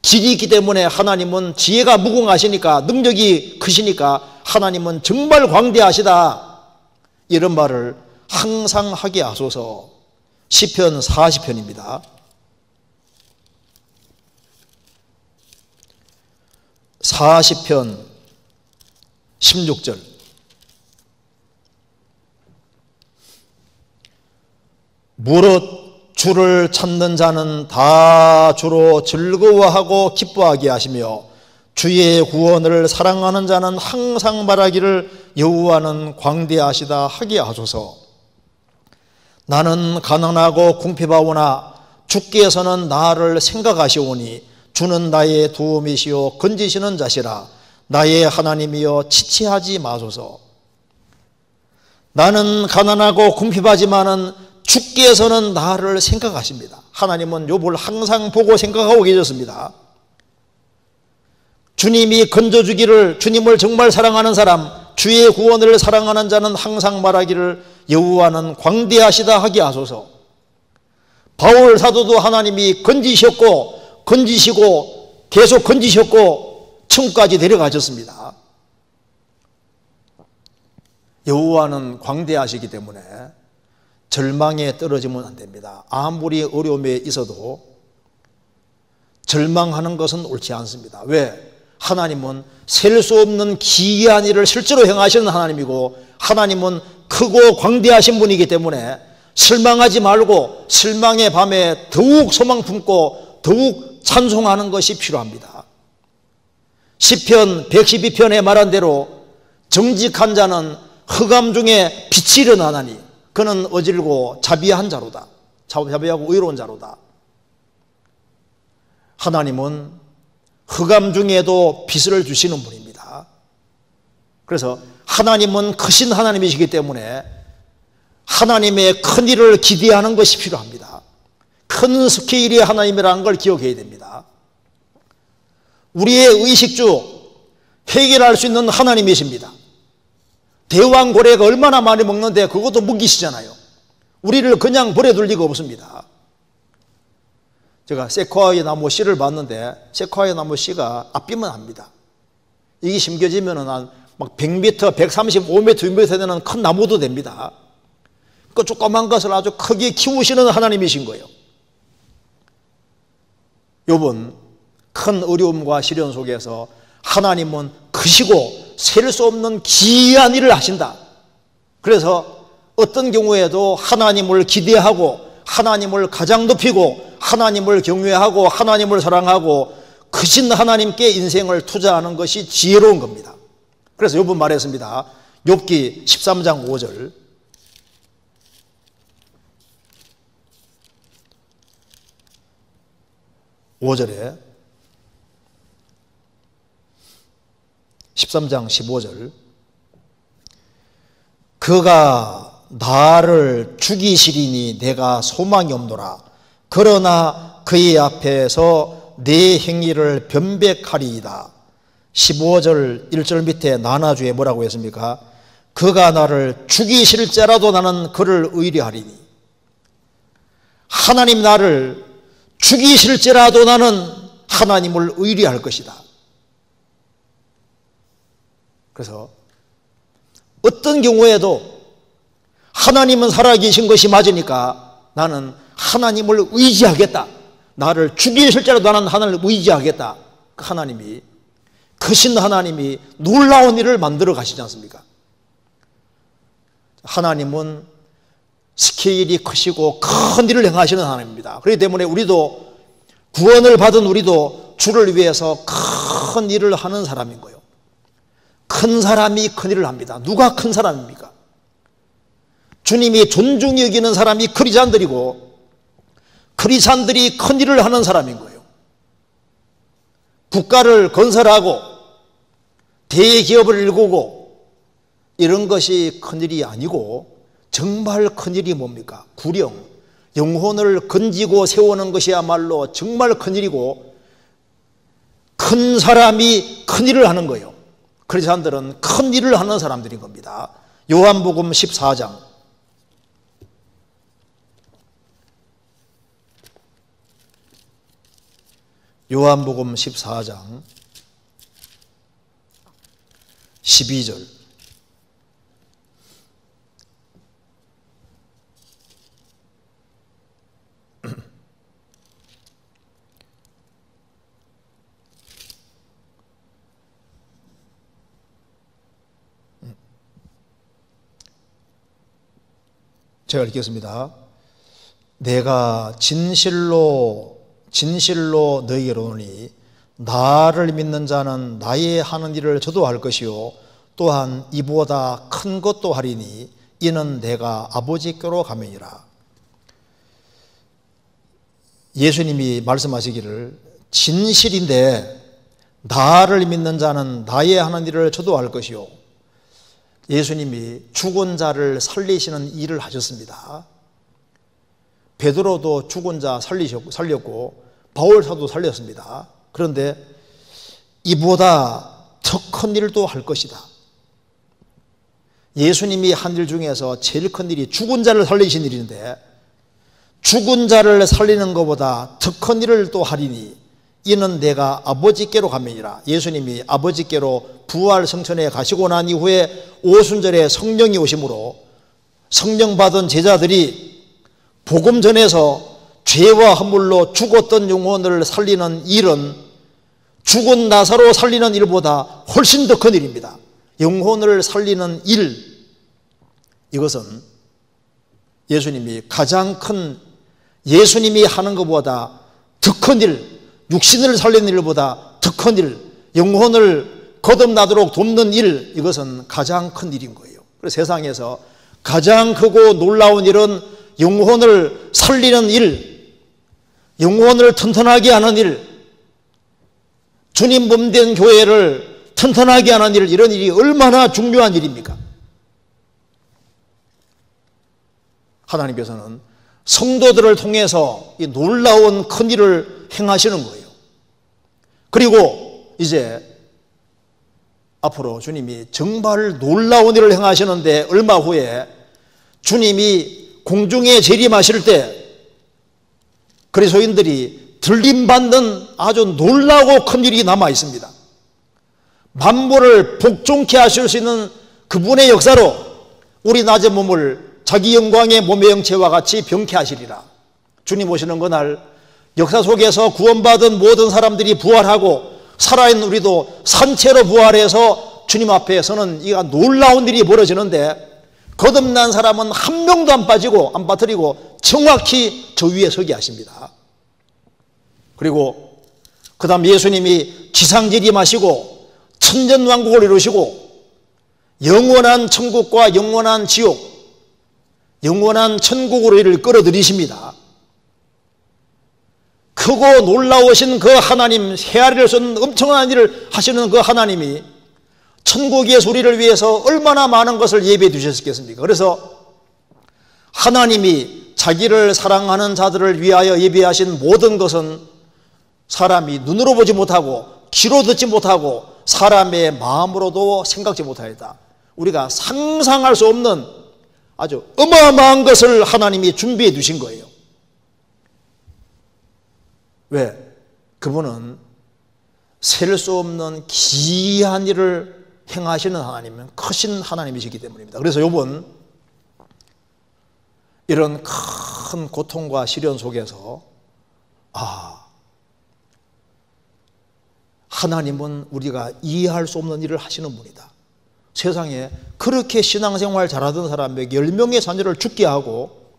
질이 있기 때문에 하나님은 지혜가 무궁하시니까, 능력이 크시니까 하나님은 정말 광대하시다, 이런 말을 항상 하게 하소서. 시편 40편입니다. 40편 16절. 무릇 주를 찾는 자는 다 주로 즐거워하고 기뻐하게 하시며 주의 구원을 사랑하는 자는 항상 말하기를 여호와는 광대하시다 하게 하소서. 나는 가난하고 궁핍하오나 주께서는 나를 생각하시오니 주는 나의 도움이시오 건지시는 자시라. 나의 하나님이여 지체하지 마소서. 나는 가난하고 궁핍하지만은 주께서는 나를 생각하십니다. 하나님은 욥을 항상 보고 생각하고 계셨습니다. 주님이 건져주기를, 주님을 정말 사랑하는 사람, 주의 구원을 사랑하는 자는 항상 말하기를 여호와는 광대하시다 하게 하소서. 바울 사도도 하나님이 건지셨고 건지시고 계속 건지셨고 천국까지 데려가셨습니다. 여호와는 광대하시기 때문에 절망에 떨어지면 안 됩니다. 아무리 어려움에 있어도 절망하는 것은 옳지 않습니다. 왜? 하나님은 셀 수 없는 기이한 일을 실제로 행하시는 하나님이고, 하나님은 크고 광대하신 분이기 때문에 실망하지 말고 실망의 밤에 더욱 소망 품고 더욱 찬송하는 것이 필요합니다. 시편 112편에 말한 대로 정직한 자는 흑암 중에 빛이 일어나나니 그는 어질고 자비한 자로다. 자비하고 의로운 자로다. 하나님은 흑암 중에도 빛을 주시는 분입니다. 그래서 하나님은 크신 하나님이시기 때문에 하나님의 큰 일을 기대하는 것이 필요합니다. 큰 스케일의 하나님이라는 걸 기억해야 됩니다. 우리의 의식주 해결할 수 있는 하나님이십니다. 대왕고래가 얼마나 많이 먹는데 그것도 먹이시잖아요. 우리를 그냥 버려둘 리가 없습니다. 제가 세콰이어 나무 씨를 봤는데 세콰이어 나무 씨가 앞비만 합니다. 이게 심겨지면 한 막 100m, 135m, 2m 되는 큰 나무도 됩니다. 그 조그만 것을 아주 크게 키우시는 하나님이신 거예요. 욥은 큰 어려움과 시련 속에서 하나님은 크시고 셀 수 없는 기이한 일을 하신다. 그래서 어떤 경우에도 하나님을 기대하고 하나님을 가장 높이고 하나님을 경외하고 하나님을 사랑하고 크신 하나님께 인생을 투자하는 것이 지혜로운 겁니다. 그래서 욥은 말했습니다. 욥기 13장 5절. (5절에) 13장 15절. 그가 나를 죽이시리니 내가 소망이 없노라. 그러나 그의 앞에서 내 행위를 변백하리이다. 15절 1절 밑에 나나주에 뭐라고 했습니까? 그가 나를 죽이실지라도 나는 그를 의뢰하리니. 하나님 나를 죽이실지라도 나는 하나님을 의뢰할 것이다. 그래서 어떤 경우에도 하나님은 살아계신 것이 맞으니까 나는 하나님을 의지하겠다. 나를 죽이실지라도 나는 하나님을 의지하겠다. 그 하나님이, 크신 하나님이 놀라운 일을 만들어 가시지 않습니까? 하나님은 스케일이 크시고 큰 일을 행하시는 하나님입니다. 그렇기 때문에 우리도 구원을 받은 우리도 주를 위해서 큰 일을 하는 사람인 거예요. 큰 사람이 큰 일을 합니다. 누가 큰 사람입니까? 주님이 존중히 여기는 사람이 크리스찬들이고 크리스찬들이 큰 일을 하는 사람인 거예요. 국가를 건설하고 대기업을 일구고 이런 것이 큰일이 아니고 정말 큰일이 뭡니까? 구령, 영혼을 건지고 세우는 것이야말로 정말 큰일이고 큰 사람이 큰일을 하는 거예요. 크리스찬들은 큰일을 하는 사람들인 겁니다. 요한복음 14장 요한복음 14장 12절. 제가 읽겠습니다. 내가 진실로 너희에게 이르노니 나를 믿는 자는 나의 하는 일을 저도 할 것이요 또한 이보다 큰 것도 하리니 이는 내가 아버지께로 가면이라. 예수님이 말씀하시기를 진실인데 나를 믿는 자는 나의 하는 일을 저도 할 것이요. 예수님이 죽은 자를 살리시는 일을 하셨습니다. 베드로도 죽은 자 살렸고 바울 사도 살렸습니다. 그런데 이보다 더 큰 일도 할 것이다. 예수님이 한 일 중에서 제일 큰 일이 죽은 자를 살리신 일인데 죽은 자를 살리는 것보다 더 큰 일을 또 하리니 이는 내가 아버지께로 가면이라. 예수님이 아버지께로 부활 성천에 가시고 난 이후에 오순절에 성령이 오심으로 성령 받은 제자들이 복음 전해서 죄와 허물로 죽었던 영혼을 살리는 일은 죽은 나사로 살리는 일보다 훨씬 더 큰 일입니다. 영혼을 살리는 일, 이것은 예수님이 가장 큰, 예수님이 하는 것보다 더 큰 일, 육신을 살리는 일보다 더 큰 일, 영혼을 거듭나도록 돕는 일, 이것은 가장 큰 일인 거예요. 그래서 세상에서 가장 크고 놀라운 일은 영혼을 살리는 일, 영혼을 튼튼하게 하는 일, 주님 몸된 교회를 튼튼하게 하는 일, 이런 일이 얼마나 중요한 일입니까? 하나님께서는 성도들을 통해서 이 놀라운 큰 일을 행하시는 거예요. 그리고 이제 앞으로 주님이 정말 놀라운 일을 행하시는데, 얼마 후에 주님이 공중에 재림하실 때 그리스도인들이 들림받는 아주 놀라고 큰 일이 남아 있습니다. 만물을 복종케 하실 수 있는 그분의 역사로 우리 낮은 몸을 자기 영광의 몸의 형체와 같이 병케 하시리라. 주님 오시는 그날 역사 속에서 구원받은 모든 사람들이 부활하고 살아있는 우리도 산채로 부활해서 주님 앞에 서는 이 놀라운 일이 벌어지는데, 거듭난 사람은 한 명도 안 빠지고 안 빠뜨리고 정확히 저 위에 서게 하십니다. 그리고 그 다음 예수님이 지상재림하시고 천년왕국을 이루시고 영원한 천국과 영원한 지옥, 영원한 천국으로 이를 끌어들이십니다. 크고 놀라우신 그 하나님, 헤아릴 수 없는 엄청난 일을 하시는 그 하나님이 천국의 소리를 위해서 얼마나 많은 것을 예비해 두셨겠습니까? 그래서 하나님이 자기를 사랑하는 자들을 위하여 예비하신 모든 것은 사람이 눈으로 보지 못하고 귀로 듣지 못하고 사람의 마음으로도 생각지 못하였다. 우리가 상상할 수 없는 아주 어마어마한 것을 하나님이 준비해 두신 거예요. 왜? 그분은 셀 수 없는 기이한 일을 행하시는 하나님은 크신 하나님이시기 때문입니다. 그래서 요번 이런 큰 고통과 시련 속에서 하나님은 우리가 이해할 수 없는 일을 하시는 분이다. 세상에 그렇게 신앙생활 잘하던 사람에게 10명의 자녀를 죽게 하고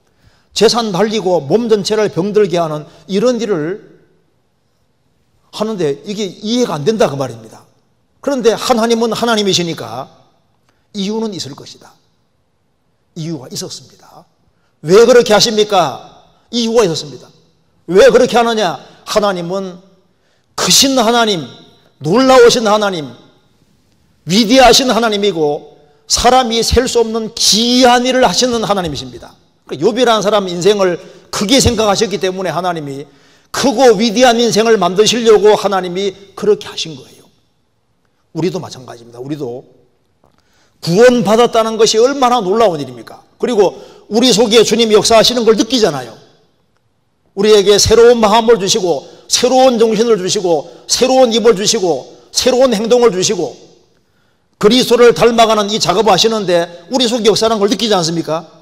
재산 날리고 몸 전체를 병들게 하는 이런 일을 하는데 이게 이해가 안 된다 그 말입니다. 그런데 하나님은 하나님이시니까 이유는 있을 것이다. 이유가 있었습니다. 왜 그렇게 하십니까? 이유가 있었습니다. 왜 그렇게 하느냐? 하나님은 크신 하나님, 놀라우신 하나님, 위대하신 하나님이고 사람이 셀 수 없는 기이한 일을 하시는 하나님이십니다. 욥이라는 사람 인생을 크게 생각하셨기 때문에 하나님이 크고 위대한 인생을 만드시려고 하나님이 그렇게 하신 거예요. 우리도 마찬가지입니다. 우리도 구원받았다는 것이 얼마나 놀라운 일입니까? 그리고 우리 속에 주님이 역사하시는 걸 느끼잖아요. 우리에게 새로운 마음을 주시고 새로운 정신을 주시고 새로운 입을 주시고 새로운 행동을 주시고 그리스도를 닮아가는 이 작업을 하시는데 우리 속에 역사하는 걸 느끼지 않습니까?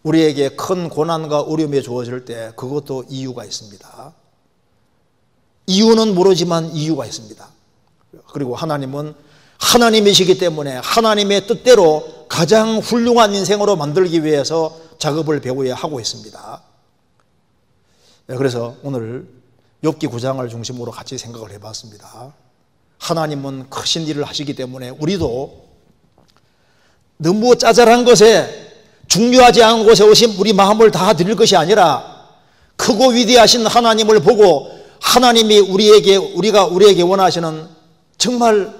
우리에게 큰 고난과 어려움이 주어질 때 그것도 이유가 있습니다. 이유는 모르지만 이유가 있습니다. 그리고 하나님은 하나님이시기 때문에 하나님의 뜻대로 가장 훌륭한 인생으로 만들기 위해서 작업을 배우야 하고 있습니다. 그래서 오늘 욥기 9장을 중심으로 같이 생각을 해봤습니다. 하나님은 크신 일을 하시기 때문에 우리도 너무 짜잘한 것에 중요하지 않은 곳에 오신 우리 마음을 다 드릴 것이 아니라 크고 위대하신 하나님을 보고 하나님이 우리가 우리에게 원하시는 정말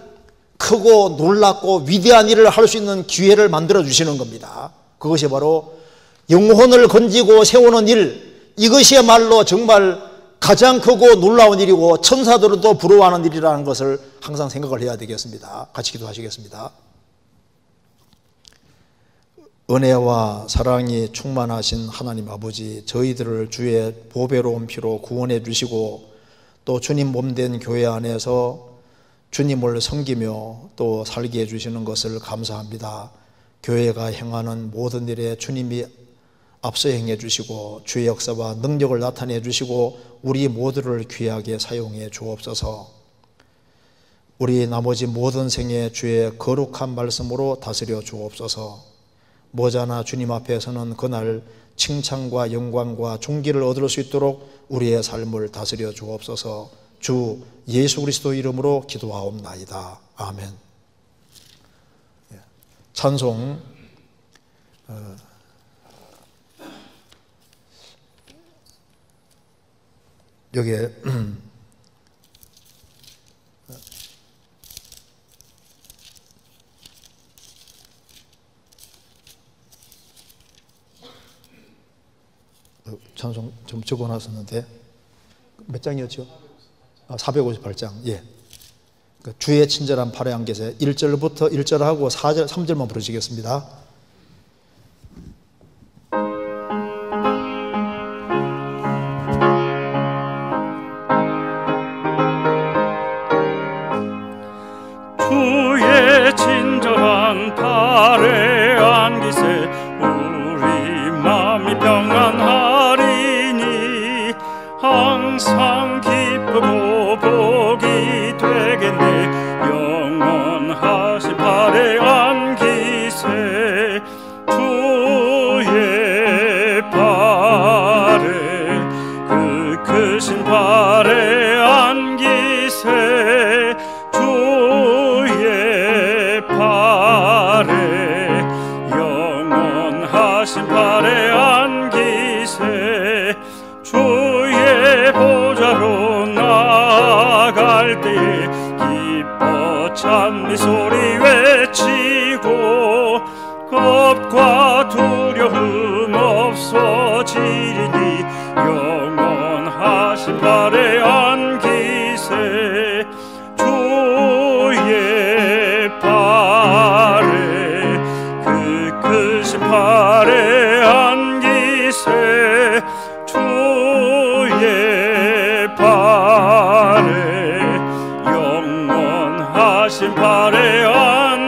크고 놀랍고 위대한 일을 할 수 있는 기회를 만들어 주시는 겁니다. 그것이 바로 영혼을 건지고 세우는 일, 이것이야말로 정말 가장 크고 놀라운 일이고 천사들도 부러워하는 일이라는 것을 항상 생각을 해야 되겠습니다. 같이 기도하시겠습니다. 은혜와 사랑이 충만하신 하나님 아버지, 저희들을 주의 보배로운 피로 구원해 주시고 또 주님 몸된 교회 안에서 주님을 섬기며 또 살게 해주시는 것을 감사합니다. 교회가 행하는 모든 일에 주님이 앞서 행해 주시고 주의 역사와 능력을 나타내 주시고 우리 모두를 귀하게 사용해 주옵소서. 우리 나머지 모든 생에 주의 거룩한 말씀으로 다스려 주옵소서. 모자나 주님 앞에서는 그날 칭찬과 영광과 존귀를 얻을 수 있도록 우리의 삶을 다스려 주옵소서. 주 예수 그리스도 이름으로 기도하옵나이다. 아멘. 찬송 여기에 찬송 좀 적어놨었는데 몇 장이었죠? 458장. 예. 주의 친절한 팔의 안개세 1절부터 1절하고 4절, 3절만 부르시겠습니다. 주의 친절한 팔의 안개세 우리 마음이 평안하리니 항상 기쁘고 복이 되겠네. 영원하신 팔의 안기세 주의 팔에 그 크신 팔의 안기세 주의 팔에 영원하신 팔의 안기세 주의 보좌로 나갈 때에 기뻐 찬미 소리 외치고 겁과 두려움 없어지리니 영원하신 팔의 안기세 주의 팔에 그 크신 팔의 안기세 주의 팔에 영원하신 팔의 안기세